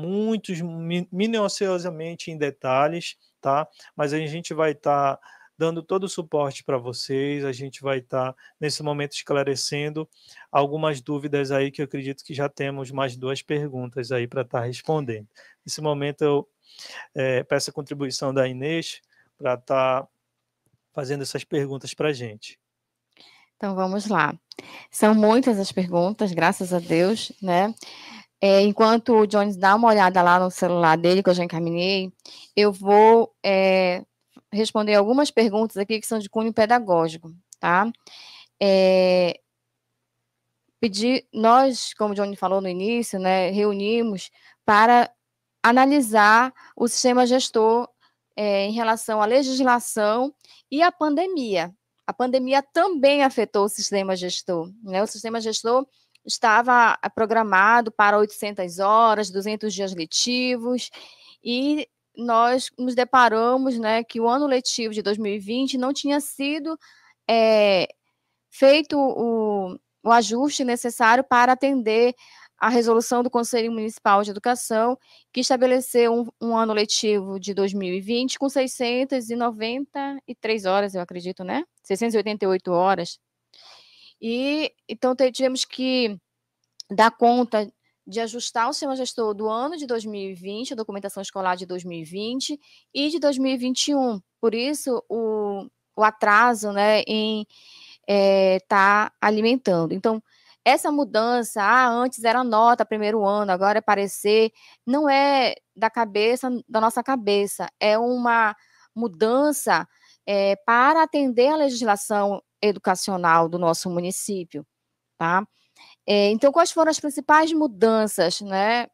minuciosamente em detalhes, tá? Mas a gente vai estar dando todo o suporte para vocês, a gente vai estar, nesse momento, esclarecendo algumas dúvidas aí, que eu acredito que já temos mais 2 perguntas aí para estar respondendo. Nesse momento eu, peço a contribuição da Inês para estar fazendo essas perguntas para a gente. Então vamos lá. São muitas as perguntas, graças a Deus, né. Enquanto o Jones dá uma olhada lá no celular dele, que eu já encaminhei, eu vou, responder algumas perguntas aqui que são de cunho pedagógico, tá. Nós, como o Johnny falou no início, né, reunimos para analisar o sistema gestor, em relação à legislação e à pandemia. A pandemia também afetou o sistema gestor, né, o sistema gestor estava programado para 800 horas, 200 dias letivos, e nós nos deparamos, né, que o ano letivo de 2020 não tinha sido, feito o ajuste necessário para atender a resolução do Conselho Municipal de Educação, que estabeleceu um ano letivo de 2020 com 693 horas, eu acredito, né? 688 horas. E então tivemos que dar conta de ajustar o sistema gestor do ano de 2020, a documentação escolar de 2020 e de 2021. Por isso, o atraso, né, em tá alimentando. Então, essa mudança, antes era nota primeiro ano, agora é parecer, não é da nossa cabeça, é uma mudança, para atender a legislação educacional do nosso município, tá. Então, quais foram as principais mudanças, né?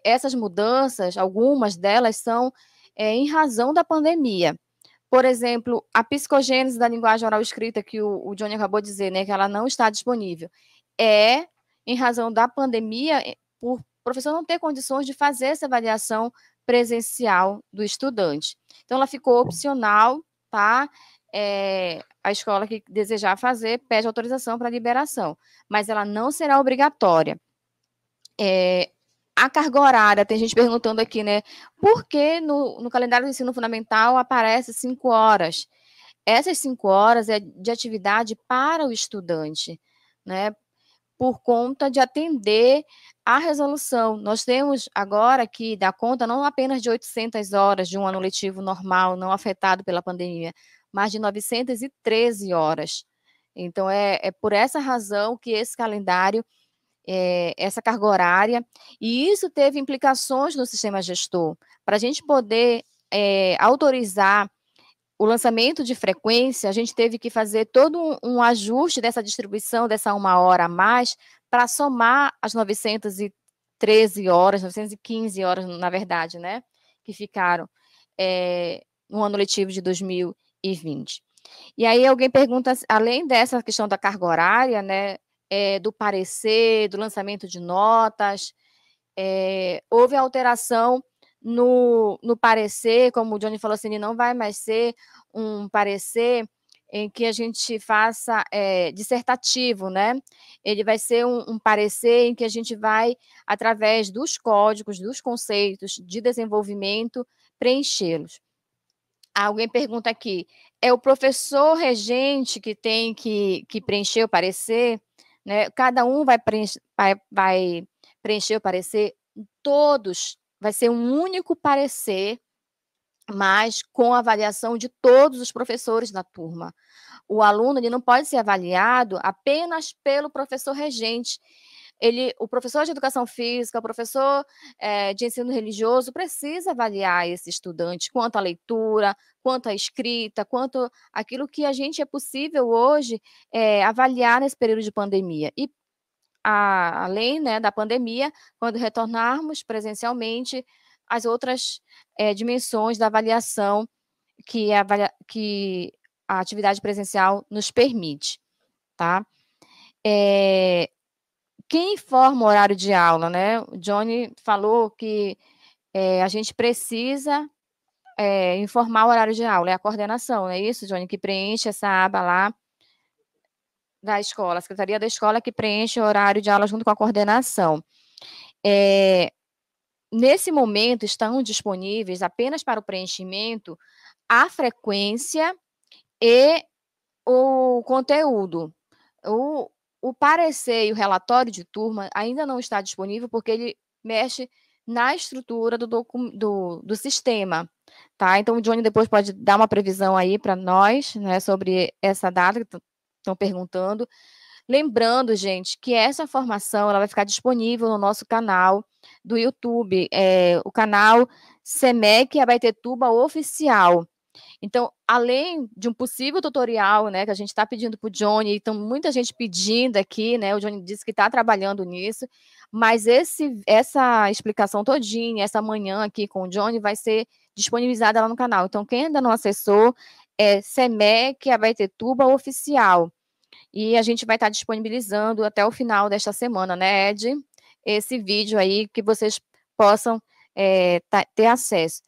Essas mudanças, algumas delas são, em razão da pandemia. Por exemplo, a psicogênese da linguagem oral escrita, que o Johnny acabou de dizer, né, que ela não está disponível, em razão da pandemia, por professor não ter condições de fazer essa avaliação presencial do estudante. Então, ela ficou opcional, tá? A escola que desejar fazer pede autorização para liberação, mas ela não será obrigatória. A carga horária, tem gente perguntando aqui, né, por que no calendário do ensino fundamental aparece 5 horas? essas 5 horas é de atividade para o estudante, né, por conta de atender à resolução. Nós temos agora que dar conta não apenas de 800 horas de um ano letivo normal, não afetado pela pandemia, mas de 913 horas. Então, é por essa razão que esse calendário, essa carga horária, e isso teve implicações no sistema gestor. Para a gente poder autorizar o lançamento de frequência, a gente teve que fazer todo um ajuste dessa distribuição, dessa 1 hora a mais, para somar as 913 horas, 915 horas, na verdade, né, que ficaram no ano letivo de 2020. E aí alguém pergunta, além dessa questão da carga horária, né, do parecer, do lançamento de notas, houve alteração no parecer, como o Johnny falou assim, ele não vai mais ser um parecer em que a gente faça dissertativo, né? Ele vai ser um parecer em que a gente vai, através dos códigos, dos conceitos de desenvolvimento, preenchê-los. Alguém pergunta aqui, é o professor regente que tem que preencher o parecer? Né? Cada um vai preencher o parecer? Todos, vai ser um único parecer, mas com avaliação de todos os professores da turma. O aluno ele não pode ser avaliado apenas pelo professor regente. O professor de educação física, o professor de ensino religioso precisa avaliar esse estudante quanto à leitura, quanto à escrita, quanto aquilo que a gente é possível hoje avaliar nesse período de pandemia. E além, né, da pandemia, quando retornarmos presencialmente, as outras dimensões da avaliação que a atividade presencial nos permite, tá? Quem informa o horário de aula, né? O Johnny falou que a gente precisa informar o horário de aula, é a coordenação, não é isso, Johnny, que preenche essa aba lá da escola, a Secretaria da Escola que preenche o horário de aula junto com a coordenação. Nesse momento, estão disponíveis apenas para o preenchimento a frequência e o conteúdo. O parecer e o relatório de turma ainda não está disponível, porque ele mexe na estrutura do sistema, tá? Então, o Johnny depois pode dar uma previsão aí para nós, né, sobre essa data que estão perguntando. Lembrando, gente, que essa formação ela vai ficar disponível no nosso canal do YouTube, o canal SEMEC Abaetetuba Oficial. Então, além de um possível tutorial, né, que a gente está pedindo para o Johnny, então muita gente pedindo aqui, né, o Johnny disse que está trabalhando nisso, mas essa explicação todinha, essa manhã aqui com o Johnny vai ser disponibilizada lá no canal. Então, quem ainda não acessou, é SEMEC Abaetetuba Oficial. E a gente vai estar disponibilizando até o final desta semana, né, Ed? Esse vídeo aí que vocês possam ter acesso.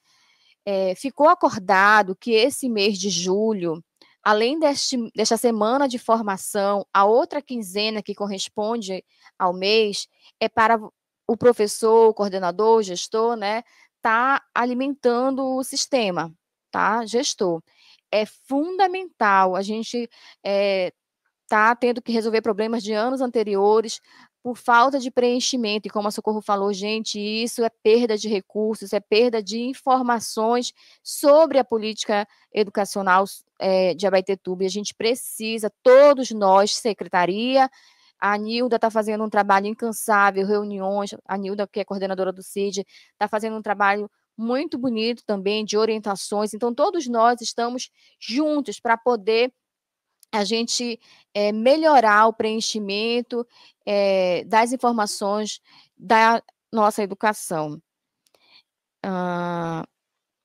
Ficou acordado que esse mês de julho, além desta semana de formação, a outra quinzena que corresponde ao mês é para o professor, o coordenador, o gestor, né, tá alimentando o sistema, tá? Gestor. É fundamental a gente tá tendo que resolver problemas de anos anteriores por falta de preenchimento, e como a Socorro falou, gente, isso é perda de recursos, é perda de informações sobre a política educacional de Abaetetuba, e a gente precisa, todos nós, secretaria, a Nilda está fazendo um trabalho incansável, reuniões, a Nilda, que é coordenadora do CID, está fazendo um trabalho muito bonito também, de orientações, então todos nós estamos juntos para poder a gente melhorar o preenchimento das informações da nossa educação.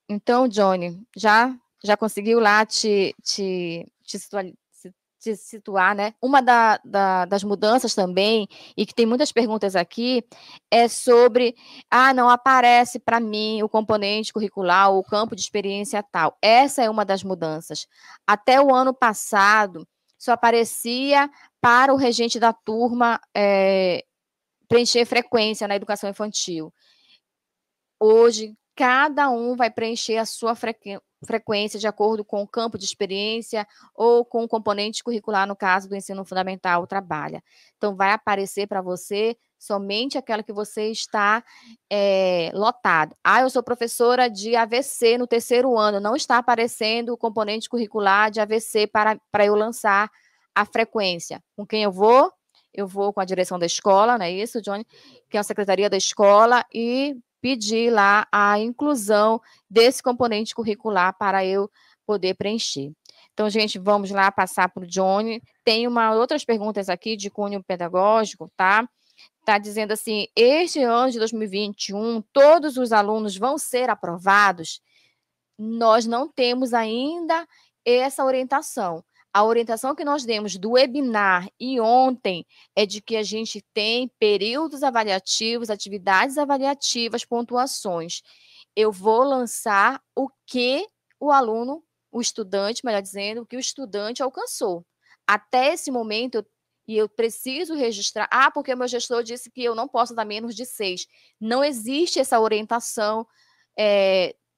Então, Johnny, já conseguiu lá te situar, né? Uma das mudanças também, e que tem muitas perguntas aqui, é sobre, não aparece para mim o componente curricular, ou o campo de experiência tal. Essa é uma das mudanças. Até o ano passado, só aparecia para o regente da turma preencher frequência na educação infantil. Hoje, cada um vai preencher a sua frequência de acordo com o campo de experiência ou com o componente curricular, no caso do ensino fundamental, trabalha. Então, vai aparecer para você somente aquela que você está lotado. Eu sou professora de AVC no 3º ano, não está aparecendo o componente curricular de AVC para eu lançar a frequência. Com quem eu vou? Eu vou com a direção da escola, não é isso, Johnny? Que é a secretaria da escola, e pedir lá a inclusão desse componente curricular para eu poder preencher. Então, gente, vamos lá passar para o Johnny. Tem outras perguntas aqui de cunho pedagógico, tá? Está dizendo assim, este ano de 2021, todos os alunos vão ser aprovados? Nós não temos ainda essa orientação. A orientação que nós demos do webinar e ontem é de que a gente tem períodos avaliativos, atividades avaliativas, pontuações. Eu vou lançar o que o aluno, o estudante, melhor dizendo, o que o estudante alcançou. Até esse momento, eu preciso registrar, porque o meu gestor disse que eu não posso dar menos de 6. Não existe essa orientação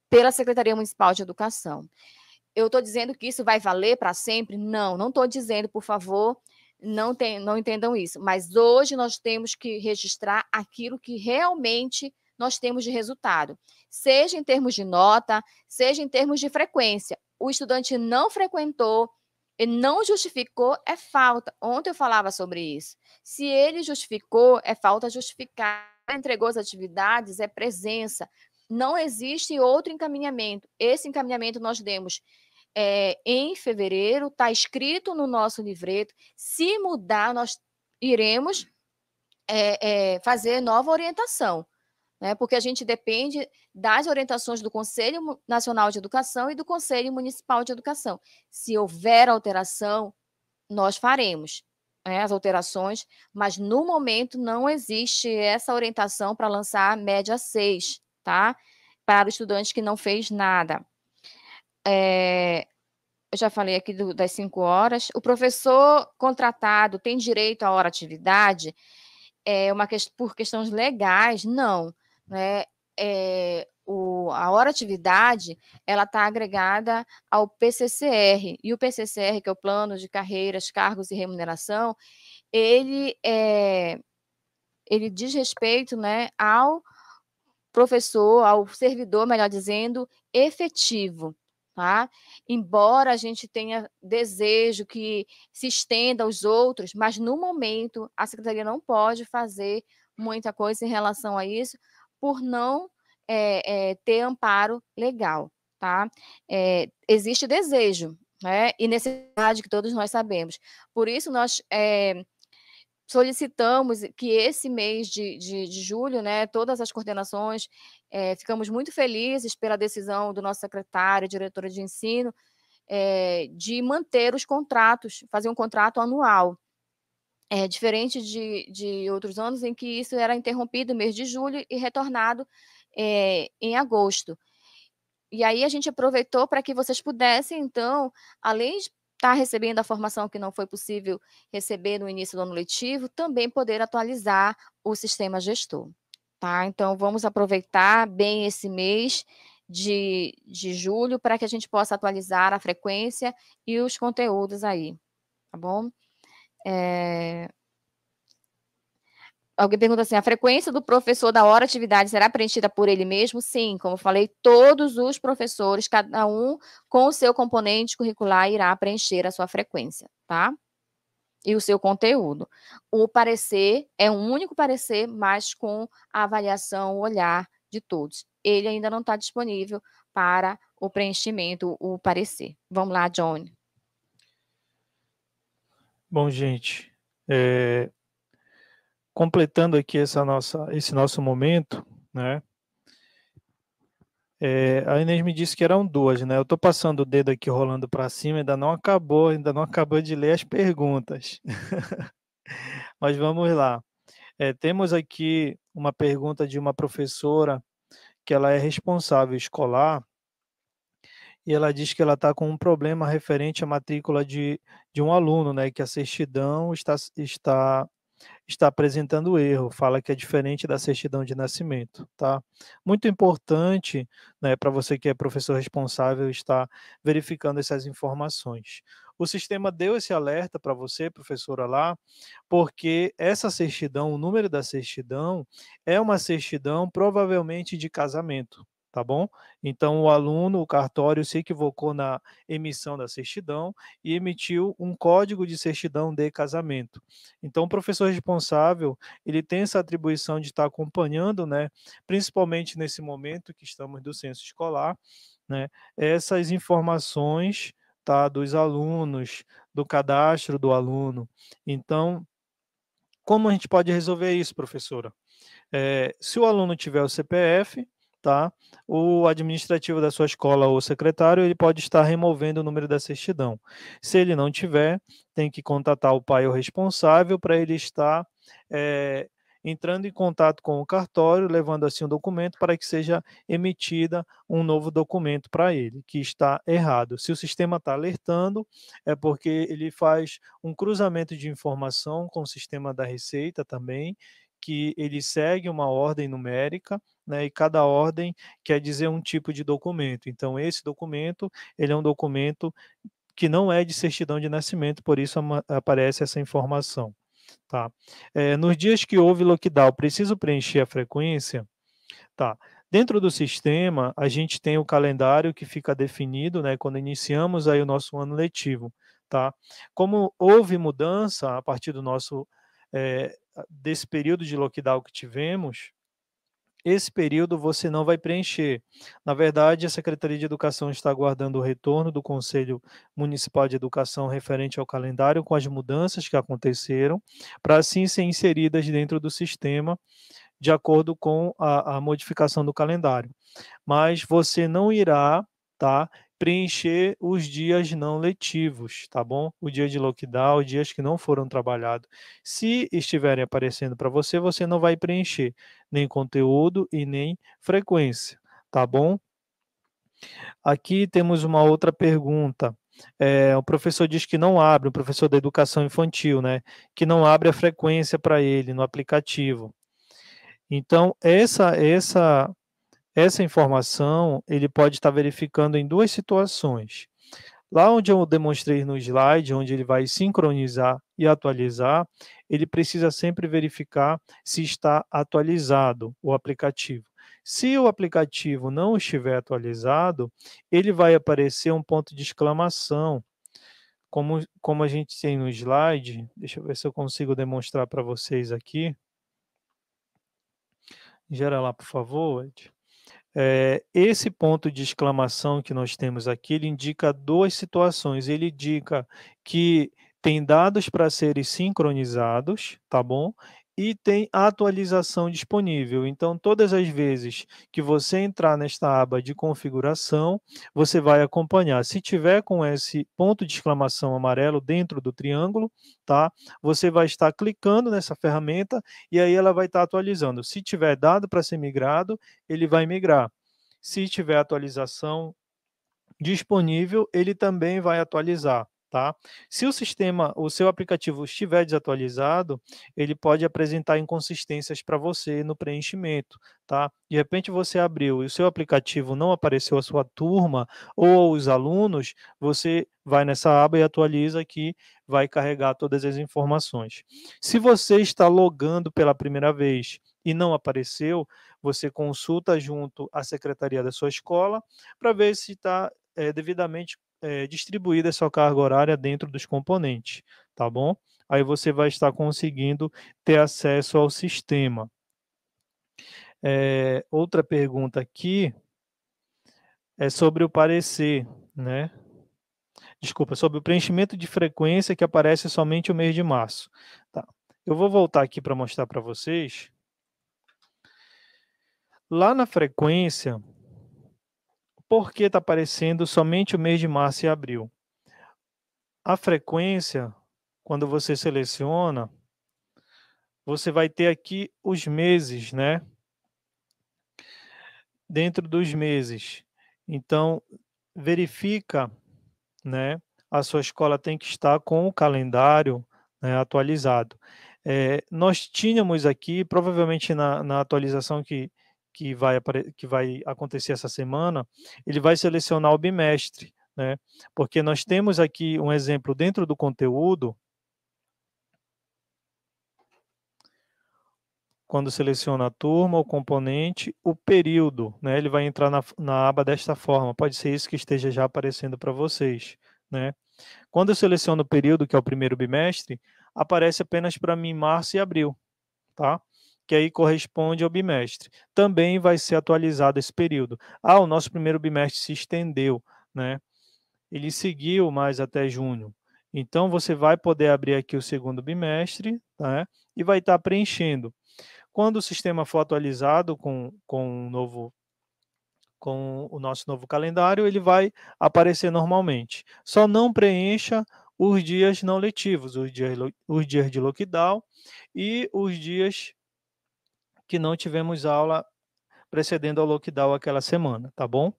pela Secretaria Municipal de Educação. Eu estou dizendo que isso vai valer para sempre? Não estou dizendo, por favor, não entendam isso. Mas hoje nós temos que registrar aquilo que realmente nós temos de resultado, seja em termos de nota, seja em termos de frequência. O estudante não frequentou, ele não justificou, é falta. Ontem eu falava sobre isso. Se ele justificou, é falta justificar. Entregou as atividades, é presença. Não existe outro encaminhamento. Esse encaminhamento nós demos em fevereiro, está escrito no nosso livreto. Se mudar, nós iremos fazer nova orientação, né? Porque a gente depende das orientações do Conselho Nacional de Educação e do Conselho Municipal de Educação. Se houver alteração, nós faremos as alterações, mas no momento não existe essa orientação para lançar média 6, tá? Para o estudante que não fez nada. Eu já falei aqui das 5 horas. O professor contratado tem direito à hora-atividade? Por questões legais, não. Né? A hora-atividade está agregada ao PCCR, e o PCCR, que é o Plano de Carreiras, Cargos e Remuneração, ele diz respeito, né, ao professor, ao servidor, melhor dizendo, efetivo. Tá? Embora a gente tenha desejo que se estenda aos outros, mas no momento a secretaria não pode fazer muita coisa em relação a isso, por não ter amparo legal. Tá? Existe desejo, né? E necessidade que todos nós sabemos. Por isso, nós solicitamos que esse mês de julho, né, todas as coordenações, ficamos muito felizes pela decisão do nosso secretário, diretora de ensino, de manter os contratos, fazer um contrato anual. Diferente de outros anos em que isso era interrompido no mês de julho e retornado em agosto. E aí a gente aproveitou para que vocês pudessem, então, além de estar recebendo a formação que não foi possível receber no início do ano letivo, também poder atualizar o sistema gestor. Tá? Então, vamos aproveitar bem esse mês de julho para que a gente possa atualizar a frequência e os conteúdos aí, tá bom? Alguém pergunta assim, a frequência do professor da hora-atividade será preenchida por ele mesmo? Sim, como eu falei, todos os professores, cada um com o seu componente curricular, irá preencher a sua frequência, tá? E o seu conteúdo. O parecer é um único parecer, mas com a avaliação, o olhar de todos. Ele ainda não está disponível para o preenchimento, o parecer. Vamos lá, Johnny. Bom, gente, completando aqui esse nosso momento, né? A Inês me disse que eram 2, né? Eu estou passando o dedo aqui, rolando para cima, ainda não acabou de ler as perguntas. Mas vamos lá. Temos aqui uma pergunta de uma professora que ela é responsável escolar e ela diz que ela está com um problema referente à matrícula de um aluno, né? Que a certidão está está apresentando erro, fala que é diferente da certidão de nascimento, tá? Muito importante, né, para você que é professor responsável, estar verificando essas informações. O sistema deu esse alerta para você, professora, lá, porque essa certidão, o número da certidão, é uma certidão provavelmente de casamento, tá bom? Então, o aluno, o cartório, se equivocou na emissão da certidão e emitiu um código de certidão de casamento. Então, o professor responsável, ele tem essa atribuição de estar acompanhando, né, principalmente nesse momento que estamos do censo escolar, né, essas informações, tá, dos alunos, do cadastro do aluno. Então, como a gente pode resolver isso, professora? Se o aluno tiver o CPF, tá, o administrativo da sua escola ou o secretário, ele pode estar removendo o número da certidão. Se ele não tiver, tem que contatar o pai ou responsável para ele estar entrando em contato com o cartório, levando assim um documento para que seja emitida um novo documento para ele, que está errado. Se o sistema está alertando, é porque ele faz um cruzamento de informação com o sistema da Receita também, que ele segue uma ordem numérica, né, e cada ordem quer dizer um tipo de documento. Então, esse documento, ele é um documento que não é de certidão de nascimento, por isso aparece essa informação. Tá? Nos dias que houve lockdown, preciso preencher a frequência? Tá. Dentro do sistema, a gente tem o calendário que fica definido, né, quando iniciamos aí o nosso ano letivo, tá? Como houve mudança a partir do nosso desse período de lockdown que tivemos, esse período você não vai preencher. Na verdade, a Secretaria de Educação está aguardando o retorno do Conselho Municipal de Educação referente ao calendário com as mudanças que aconteceram, para assim ser inseridas dentro do sistema de acordo com a modificação do calendário. Mas você não irá, tá, preencher os dias não letivos, tá bom? O dia de lockdown, dias que não foram trabalhados. Se estiverem aparecendo para você, você não vai preencher nem conteúdo e nem frequência, tá bom? Aqui temos uma outra pergunta. O professor diz que não abre, o professor da educação infantil, né? Que não abre a frequência para ele no aplicativo. Então, essa informação ele pode estar verificando em duas situações. Lá onde eu demonstrei no slide, onde ele vai sincronizar e atualizar, ele precisa sempre verificar se está atualizado o aplicativo. Se o aplicativo não estiver atualizado, ele vai aparecer um ponto de exclamação, como a gente tem no slide. Deixa eu ver se eu consigo demonstrar para vocês aqui. Gera lá, por favor, Ed. Esse ponto de exclamação que nós temos aqui, ele indica duas situações. Ele indica que tem dados para serem sincronizados, tá bom? E tem atualização disponível. Então, todas as vezes que você entrar nesta aba de configuração, você vai acompanhar. Se tiver com esse ponto de exclamação amarelo dentro do triângulo, tá? Você vai estar clicando nessa ferramenta e aí ela vai estar atualizando. Se tiver dado para ser migrado, ele vai migrar. Se tiver atualização disponível, ele também vai atualizar, tá? Se o seu aplicativo estiver desatualizado, ele pode apresentar inconsistências para você no preenchimento, tá? De repente você abriu e o seu aplicativo não apareceu a sua turma ou os alunos, você vai nessa aba e atualiza que vai carregar todas as informações. Se você está logando pela primeira vez e não apareceu, você consulta junto à secretaria da sua escola para ver se está devidamente distribuída essa carga horária dentro dos componentes, tá bom? Aí você vai estar conseguindo ter acesso ao sistema. Outra pergunta aqui é sobre o parecer, né? Desculpa, sobre o preenchimento de frequência que aparece somente o mês de março. Tá. Eu vou voltar aqui para mostrar para vocês. Lá na frequência, por que está aparecendo somente o mês de março e abril? A frequência, quando você seleciona, você vai ter aqui os meses, né? Dentro dos meses. Então, verifica, né? A sua escola tem que estar com o calendário, né, atualizado. nós tínhamos aqui, provavelmente na atualização que vai acontecer essa semana, ele vai selecionar o bimestre, né? Porque nós temos aqui um exemplo dentro do conteúdo, quando seleciona a turma, o componente, o período, né? Ele vai entrar na aba desta forma, pode ser isso que esteja já aparecendo para vocês, né? Quando eu seleciono o período, que é o primeiro bimestre, aparece apenas para mim março e abril, tá? Que aí corresponde ao bimestre. Também vai ser atualizado esse período. O nosso primeiro bimestre se estendeu, né? Ele seguiu mais até junho. Então, você vai poder abrir aqui o segundo bimestre, tá? E vai estar preenchendo. Quando o sistema for atualizado com o nosso novo calendário, ele vai aparecer normalmente. Só não preencha os dias não letivos, os dias de lockdown e os dias que não tivemos aula precedendo ao lockdown aquela semana, tá bom?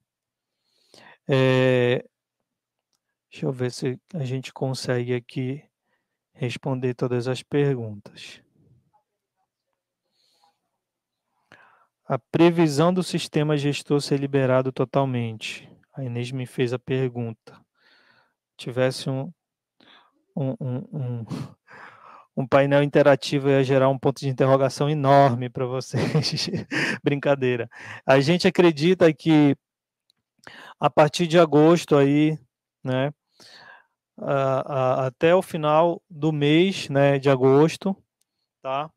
Deixa eu ver se a gente consegue aqui responder todas as perguntas. A previsão do sistema gestor ser liberado totalmente. A Inês me fez a pergunta. Tivesse um painel interativo, ia gerar um ponto de interrogação enorme para vocês. Brincadeira. A gente acredita que a partir de agosto aí, né, até o final do mês, né, de agosto, tá?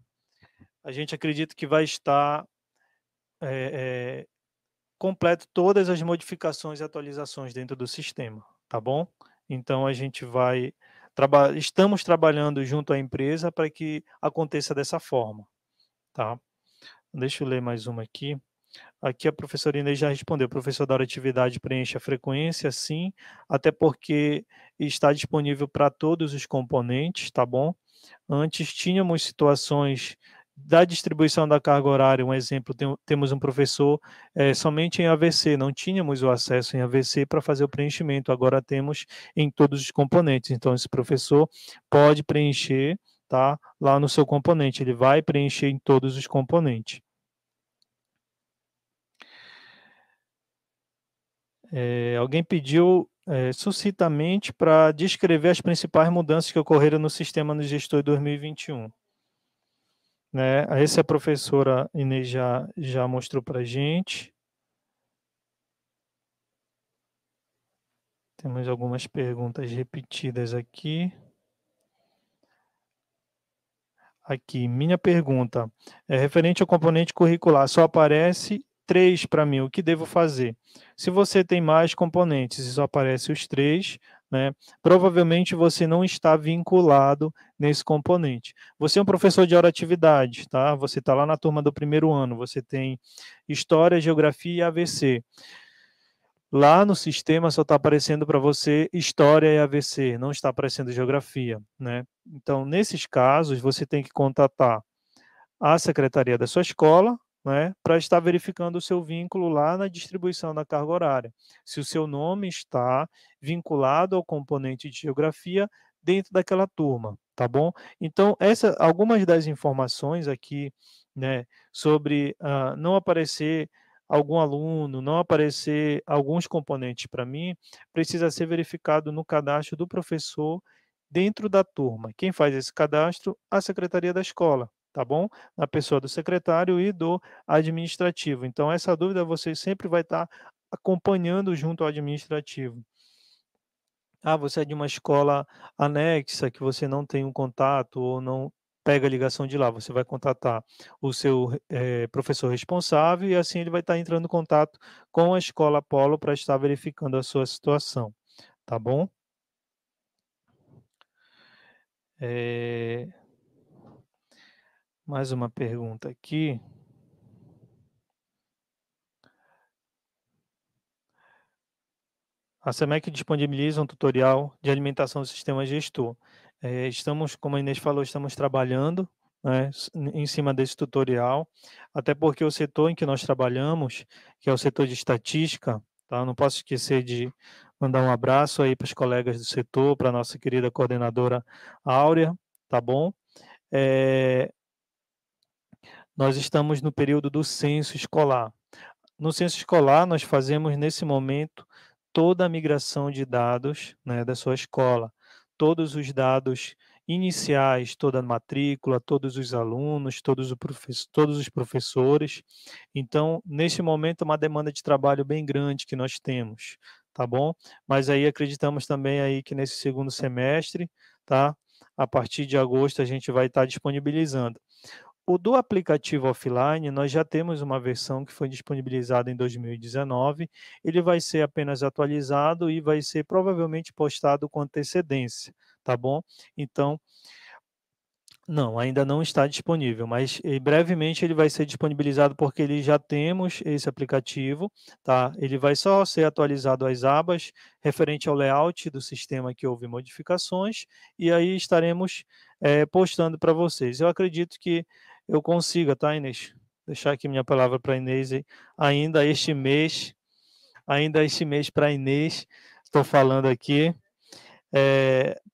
A gente acredita que vai estar completo todas as modificações e atualizações dentro do sistema, tá bom? Então a gente estamos trabalhando junto à empresa para que aconteça dessa forma, tá? Deixa eu ler mais uma aqui. Aqui a professora Inês já respondeu. O professor da hora atividade preenche a frequência, sim, até porque está disponível para todos os componentes, tá bom? Antes tínhamos situações da distribuição da carga horária, um exemplo, temos um professor somente em AVC, não tínhamos o acesso em AVC para fazer o preenchimento, agora temos em todos os componentes, então esse professor pode preencher, tá, lá no seu componente, ele vai preencher em todos os componentes. Alguém pediu sucintamente para descrever as principais mudanças que ocorreram no sistema no gestor 2021. Né? Essa a professora Inês já mostrou para a gente. Temos algumas perguntas repetidas aqui. Aqui, minha pergunta é referente ao componente curricular. Só aparece 3 para mim, o que devo fazer? Se você tem mais componentes e só aparece os 3, né, provavelmente você não está vinculado nesse componente. Você é um professor de hora atividade, tá? Você está lá na turma do primeiro ano, você tem História, Geografia e AVC. Lá no sistema só está aparecendo para você História e AVC, não está aparecendo Geografia, né? Então, nesses casos, você tem que contatar a secretaria da sua escola, né, para estar verificando o seu vínculo lá na distribuição da carga horária. Se o seu nome está vinculado ao componente de geografia dentro daquela turma, tá bom? Então, algumas das informações aqui, né, sobre não aparecer algum aluno, não aparecer alguns componentes para mim, precisa ser verificado no cadastro do professor dentro da turma. Quem faz esse cadastro? A secretaria da escola, tá bom? Na pessoa do secretário e do administrativo. Então, essa dúvida você sempre vai estar acompanhando junto ao administrativo. Você é de uma escola anexa que você não tem um contato ou não pega a ligação de lá, você vai contatar o seu professor responsável e assim ele vai estar entrando em contato com a escola Polo para estar verificando a sua situação, tá bom? Mais uma pergunta aqui. A SEMEC disponibiliza um tutorial de alimentação do sistema gestor. Estamos, como a Inês falou, estamos trabalhando, né, em cima desse tutorial, até porque o setor em que nós trabalhamos, que é o setor de estatística, tá? Não posso esquecer de mandar um abraço aí para os colegas do setor, para a nossa querida coordenadora Áurea, tá bom? nós estamos no período do censo escolar. No censo escolar, nós fazemos, nesse momento, toda a migração de dados, né, da sua escola. Todos os dados iniciais, toda a matrícula, todos os alunos, todos os professores. Então, nesse momento, é uma demanda de trabalho bem grande que nós temos, tá bom? Mas aí acreditamos também aí que nesse segundo semestre, tá? A partir de agosto, a gente vai estar disponibilizando. O do aplicativo offline, nós já temos uma versão que foi disponibilizada em 2019, ele vai ser apenas atualizado e vai ser provavelmente postado com antecedência, tá bom? Então, não, ainda não está disponível, mas brevemente ele vai ser disponibilizado porque ele já temos esse aplicativo, tá? Ele vai só ser atualizado as abas referente ao layout do sistema que houve modificações e aí estaremos postando para vocês. Eu acredito que eu consiga, tá, Inês? Deixar aqui minha palavra para a Inês ainda este mês para a Inês, estou falando aqui.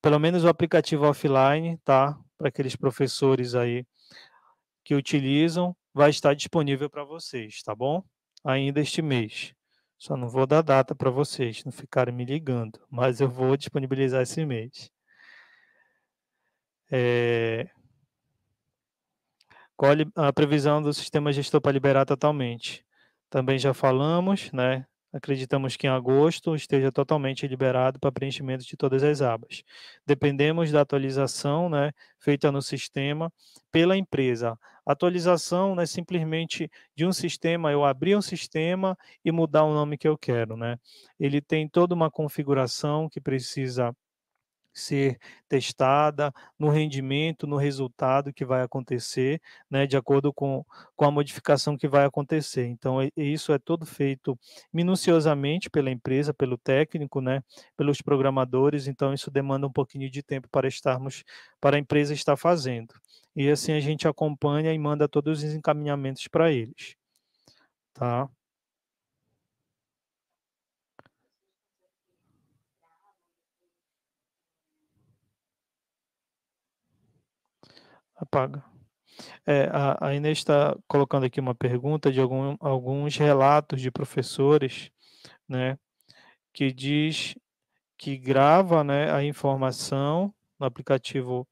Pelo menos o aplicativo offline, tá? Para aqueles professores aí que utilizam, vai estar disponível para vocês, tá bom? Ainda este mês. Só não vou dar data para vocês não ficarem me ligando, mas eu vou disponibilizar esse mês. Qual a previsão do sistema gestor para liberar totalmente? Também já falamos, né? Acreditamos que em agosto esteja totalmente liberado para preenchimento de todas as abas. Dependemos da atualização, né, feita no sistema pela empresa. A atualização não é simplesmente de um sistema, eu abrir um sistema e mudar o nome que eu quero, né? Ele tem toda uma configuração que precisa ser testada no rendimento, no resultado que vai acontecer, né, de acordo com a modificação que vai acontecer. Então, isso é todo feito minuciosamente pela empresa, pelo técnico, né, pelos programadores, então isso demanda um pouquinho de tempo para a empresa estar fazendo. E assim a gente acompanha e manda todos os encaminhamentos para eles, tá? Apaga. A Inês está colocando aqui uma pergunta de alguns relatos de professores, né, que diz que grava, né, a informação no aplicativo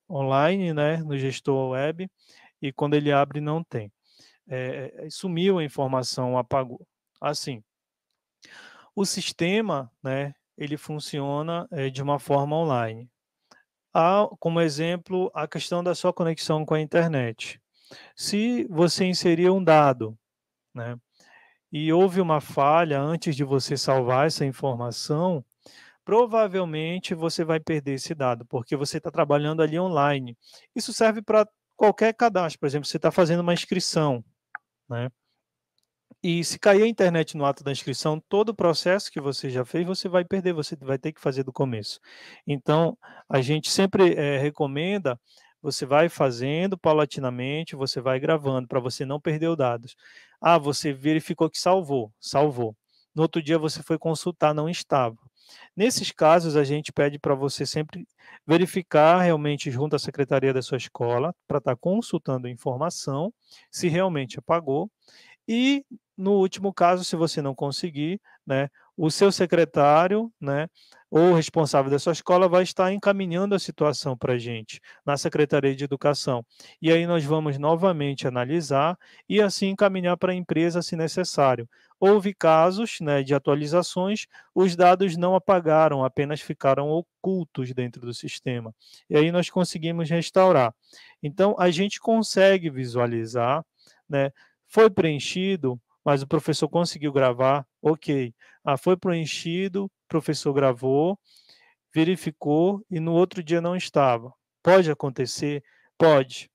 online, né, no gestor web, e quando ele abre não tem. Sumiu a informação, apagou. Assim, o sistema, né, ele funciona de uma forma online. Há, como exemplo, a questão da sua conexão com a internet. Se você inserir um dado, né, e houve uma falha antes de você salvar essa informação, provavelmente você vai perder esse dado, porque você está trabalhando ali online. Isso serve para qualquer cadastro, por exemplo, você está fazendo uma inscrição, né? E se cair a internet no ato da inscrição, todo o processo que você já fez, você vai perder, você vai ter que fazer do começo. Então, a gente sempre recomenda, você vai fazendo paulatinamente, você vai gravando, para você não perder os dados. Ah, você verificou que salvou, salvou. No outro dia você foi consultar, não estava. Nesses casos, a gente pede para você sempre verificar realmente junto à secretaria da sua escola, para estar consultando a informação, se realmente apagou, e, no último caso, se você não conseguir, né, o seu secretário, né, ou o responsável da sua escola vai estar encaminhando a situação para a gente, na Secretaria de Educação. E aí nós vamos novamente analisar e assim encaminhar para a empresa se necessário. Houve casos, né, de atualizações, os dados não apagaram, apenas ficaram ocultos dentro do sistema. E aí nós conseguimos restaurar. Então, a gente consegue visualizar, né, foi preenchido, mas o professor conseguiu gravar, ok. Ah, foi preenchido, o professor gravou, verificou e no outro dia não estava. Pode acontecer? Pode.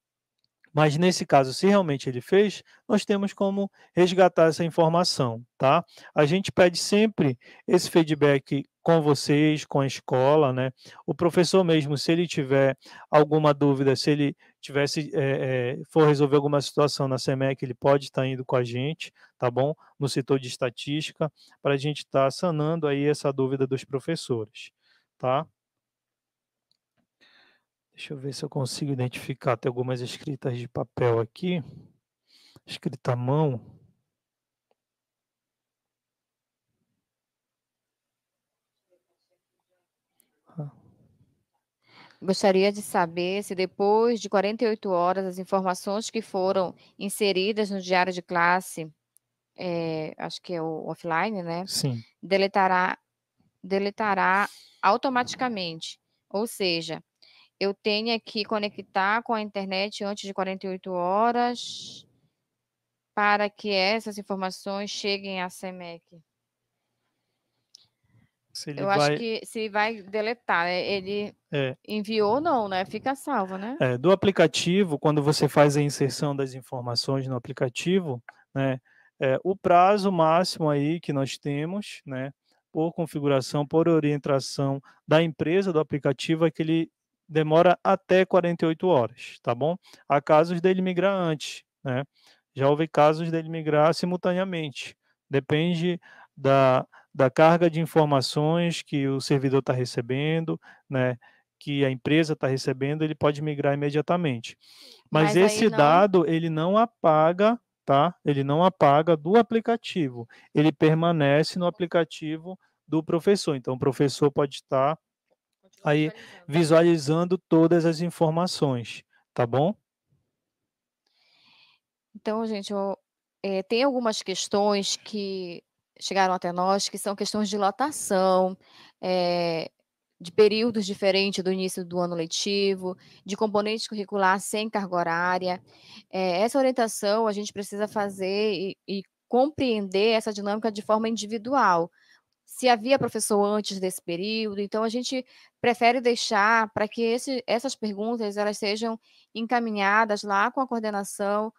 Mas nesse caso, se realmente ele fez, nós temos como resgatar essa informação, tá? A gente pede sempre esse feedback com vocês, com a escola, né? O professor mesmo, se ele tiver alguma dúvida, se ele for resolver alguma situação na SEMEC, ele pode estar indo com a gente, tá bom? No setor de estatística, para a gente estar sanando aí essa dúvida dos professores, tá? Deixa eu ver se eu consigo identificar, tem algumas escritas de papel aqui, escrita à mão. Ah, Gostaria de saber se depois de 48 horas as informações que foram inseridas no diário de classe, acho que é o offline, né, sim. deletará deletará automaticamente. Ou seja, eu tenho que conectar com a internet antes de 48 horas para que essas informações cheguem à SEMEC. Se ele Eu acho vai que se vai deletar, ele é, enviou não, né, fica salvo, né? do aplicativo, quando você faz a inserção das informações no aplicativo, né, o prazo máximo aí que nós temos, né, por configuração, por orientação da empresa do aplicativo, é que ele demora até 48 horas, tá bom? Há casos dele migrar antes, né? Já houve casos dele migrar simultaneamente. Depende da carga de informações que o servidor está recebendo, né? Que a empresa está recebendo, ele pode migrar imediatamente. Mas Mas aí esse não. dado, ele não apaga, tá? Ele não apaga do aplicativo, ele permanece no aplicativo do professor. Então, o professor pode estar Continua aí visualizando. visualizando todas as informações, tá bom? Então, gente, tem algumas questões que chegaram até nós, que são questões de lotação, de períodos diferentes do início do ano letivo, de componente curricular sem carga horária. Essa orientação a gente precisa fazer e compreender essa dinâmica de forma individual. Se havia professor antes desse período, então a gente prefere deixar para que essas perguntas elas sejam encaminhadas lá com a coordenação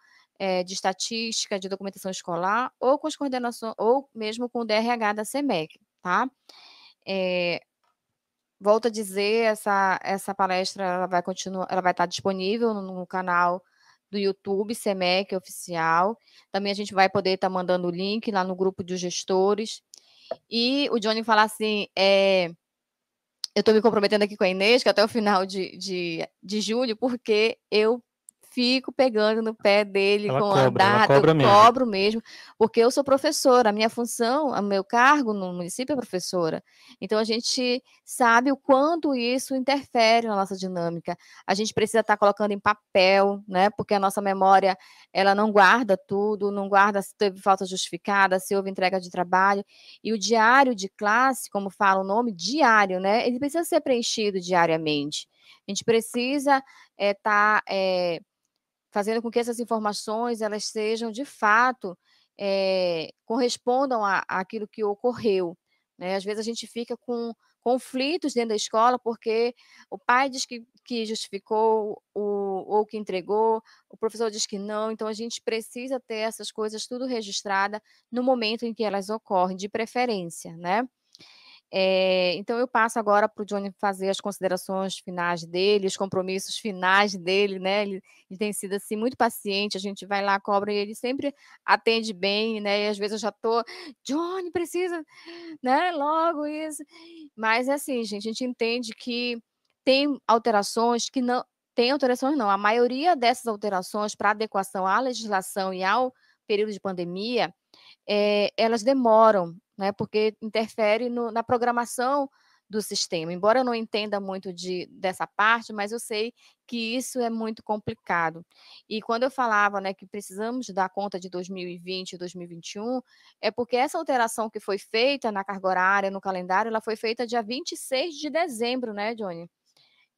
de estatística, de documentação escolar, ou com as coordenações, ou mesmo com o DRH da SEMEC, tá? Volto a dizer, essa palestra ela vai continuar, ela vai estar disponível no canal do YouTube SEMEC Oficial. Também a gente vai poder estar mandando o link lá no grupo de gestores. E o Johnny fala assim, eu estou me comprometendo aqui com a Inês, que até o final de julho, porque eu fico pegando no pé dele com a Ela data, eu cobra mesmo. cobro mesmo, porque eu sou professora, a minha função, o meu cargo no município é professora. Então a gente sabe o quanto isso interfere na nossa dinâmica. A gente precisa estar colocando em papel, né? Porque a nossa memória, ela não guarda tudo, não guarda se teve falta justificada, se houve entrega de trabalho. E o diário de classe, como fala o nome, diário, né? Ele precisa ser preenchido diariamente. A gente precisa estar fazendo com que essas informações elas sejam de fato correspondam àquilo que ocorreu, né? Às vezes a gente fica com conflitos dentro da escola porque o pai diz que justificou ou que entregou, o professor diz que não, então a gente precisa ter essas coisas tudo registrada no momento em que elas ocorrem, de preferência, né? Então eu passo agora para o Johnny fazer as considerações finais dele, os compromissos finais dele, né, ele tem sido, assim, muito paciente, a gente vai lá, cobra e ele sempre atende bem, né, e às vezes eu já estou: "Johnny, precisa, né, logo isso". Mas é assim, gente, a gente entende que tem alterações não, a maioria dessas alterações para adequação à legislação e ao período de pandemia, elas demoram, né, porque interfere na programação do sistema. Embora eu não entenda muito dessa parte, mas eu sei que isso é muito complicado. E quando eu falava, né, que precisamos dar conta de 2020 e 2021, é porque essa alteração que foi feita na carga horária, no calendário, ela foi feita dia 26 de dezembro, né, Johnny?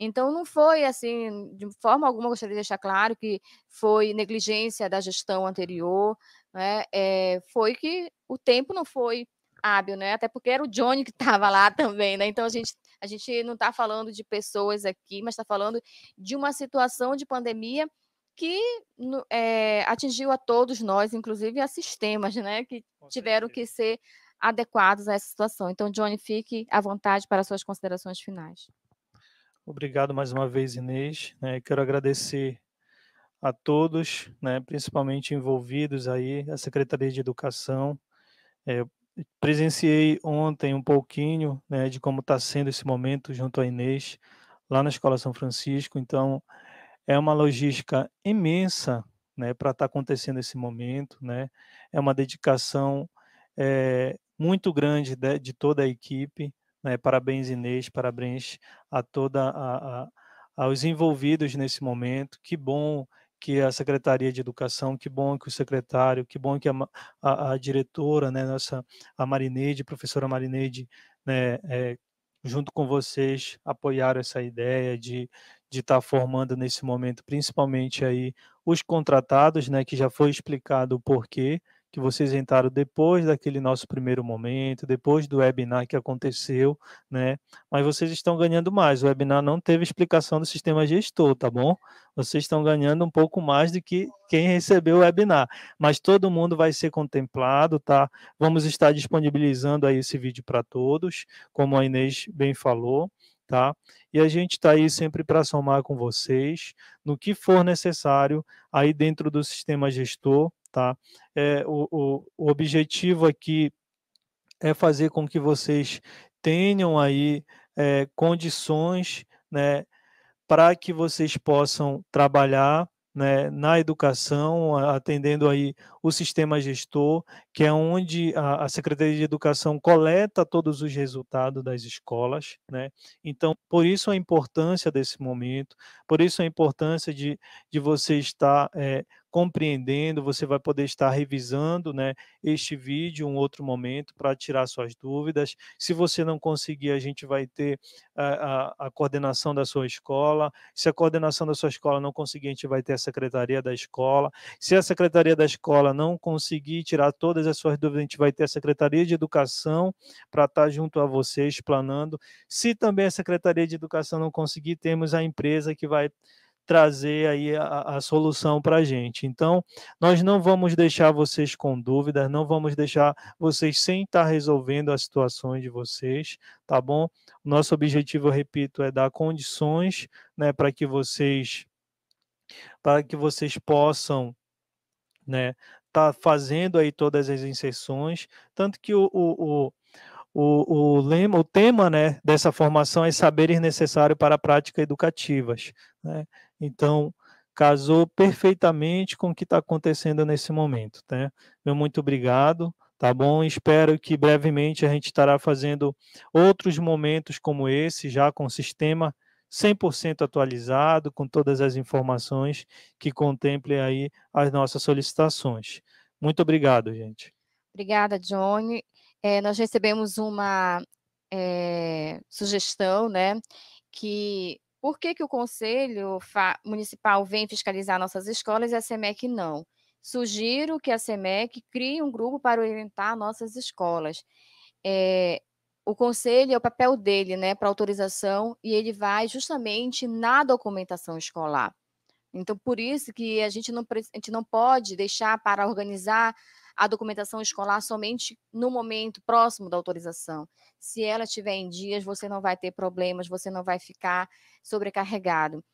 Então não foi assim, de forma alguma, gostaria de deixar claro que foi negligência da gestão anterior, né, foi que o tempo não foi hábil, né, até porque era o Johnny que estava lá também, né, então a gente não está falando de pessoas aqui, mas está falando de uma situação de pandemia que atingiu a todos nós, inclusive a sistemas, né, que Com tiveram certeza. que ser adequados a essa situação. Então, Johnny, fique à vontade para suas considerações finais. Obrigado mais uma vez, Inês, né, quero agradecer a todos, né, principalmente envolvidos aí, a Secretaria de Educação. Eu presenciei ontem um pouquinho, né, de como está sendo esse momento junto à Inês. lá na Escola São Francisco, então é uma logística imensa, né, para estar acontecendo esse momento, né, é uma dedicação, muito grande de toda a equipe, né, parabéns Inês, parabéns a toda a aos envolvidos nesse momento, que bom que a Secretaria de Educação, que bom que o secretário, que bom que a diretora, né, nossa, a Marineide, professora Marineide, né, junto com vocês apoiaram essa ideia de estar formando nesse momento, principalmente aí os contratados, né, que já foi explicado o porquê, que vocês entraram depois daquele nosso primeiro momento, depois do webinar que aconteceu, né, mas vocês estão ganhando mais, o webinar não teve explicação do sistema gestor, tá bom? Vocês estão ganhando um pouco mais do que quem recebeu o webinar, mas todo mundo vai ser contemplado, tá? Vamos estar disponibilizando aí esse vídeo para todos, como a Inês bem falou, tá? E a gente está aí sempre para somar com vocês no que for necessário aí dentro do sistema gestor, tá? O objetivo aqui é fazer com que vocês tenham aí condições, né, para que vocês possam trabalhar, né, na educação, atendendo aí o sistema gestor, que é onde a Secretaria de Educação coleta todos os resultados das escolas, né. Então, por isso a importância desse momento, por isso a importância de você estar, compreendendo, você vai poder estar revisando, né, este vídeo, um outro momento, para tirar suas dúvidas. Se você não conseguir, a gente vai ter a coordenação da sua escola. Se a coordenação da sua escola não conseguir, a gente vai ter a secretaria da escola. Se a secretaria da escola não conseguir tirar todas as suas dúvidas, a gente vai ter a secretaria de educação para estar junto a você, explanando. Se também a secretaria de educação não conseguir, temos a empresa que vai trazer aí a solução para a gente. Então, nós não vamos deixar vocês com dúvidas, não vamos deixar vocês sem estar resolvendo as situações de vocês, tá bom? Nosso objetivo, eu repito, é dar condições, né, para que vocês possam, né, tá fazendo aí todas as inserções, tanto que o tema, né, dessa formação é saberes necessários para práticas educativas, né? Então, casou perfeitamente com o que está acontecendo nesse momento, né? Meu muito obrigado, tá bom? Espero que brevemente a gente estará fazendo outros momentos como esse, já com o sistema 100% atualizado, com todas as informações que contemplem aí as nossas solicitações. Muito obrigado, gente. Obrigada, Johnny. Nós recebemos uma sugestão, né, que por que o Conselho Municipal vem fiscalizar nossas escolas e a SEMEC não? Sugiro que a SEMEC crie um grupo para orientar nossas escolas. O Conselho é o papel dele, né, para autorização, e ele vai justamente na documentação escolar. Então, por isso que a gente não pode deixar para organizar a documentação escolar somente no momento próximo da autorização. Se ela estiver em dias, você não vai ter problemas, você não vai ficar sobrecarregado.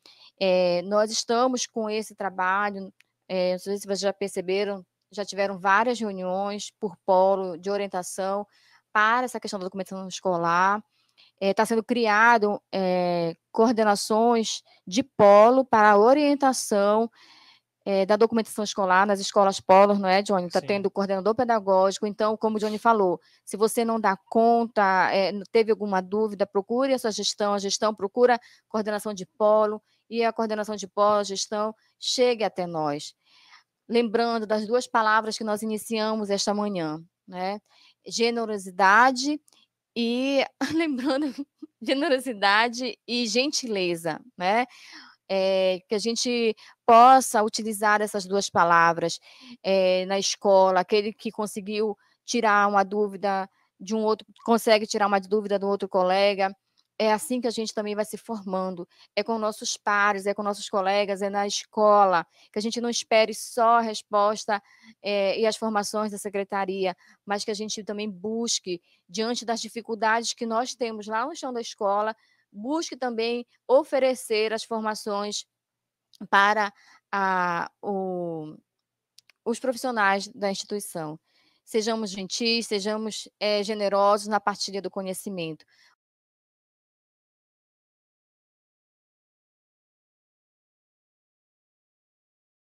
Nós estamos com esse trabalho, não sei se vocês já perceberam, já tiveram várias reuniões por polo de orientação para essa questão da documentação escolar. Está sendo criado coordenações de polo para a orientação da documentação escolar nas escolas polos, não é, Johnny? Está tendo coordenador pedagógico, então, como o Johnny falou, se você não dá conta, teve alguma dúvida, procure a sua gestão, a gestão procura coordenação de polo, e a coordenação de polo, a gestão, chegue até nós. Lembrando das duas palavras que nós iniciamos esta manhã, né? Generosidade e lembrando, generosidade e gentileza, né? Que a gente possa utilizar essas duas palavras na escola, aquele que conseguiu tirar uma dúvida de um outro, consegue tirar uma dúvida do outro colega. É assim que a gente também vai se formando, é com nossos pares, é com nossos colegas, é na escola, que a gente não espere só a resposta e as formações da secretaria, mas que a gente também busque, diante das dificuldades que nós temos lá no chão da escola, busque também oferecer as formações para os profissionais da instituição. Sejamos gentis, sejamos generosos na partilha do conhecimento,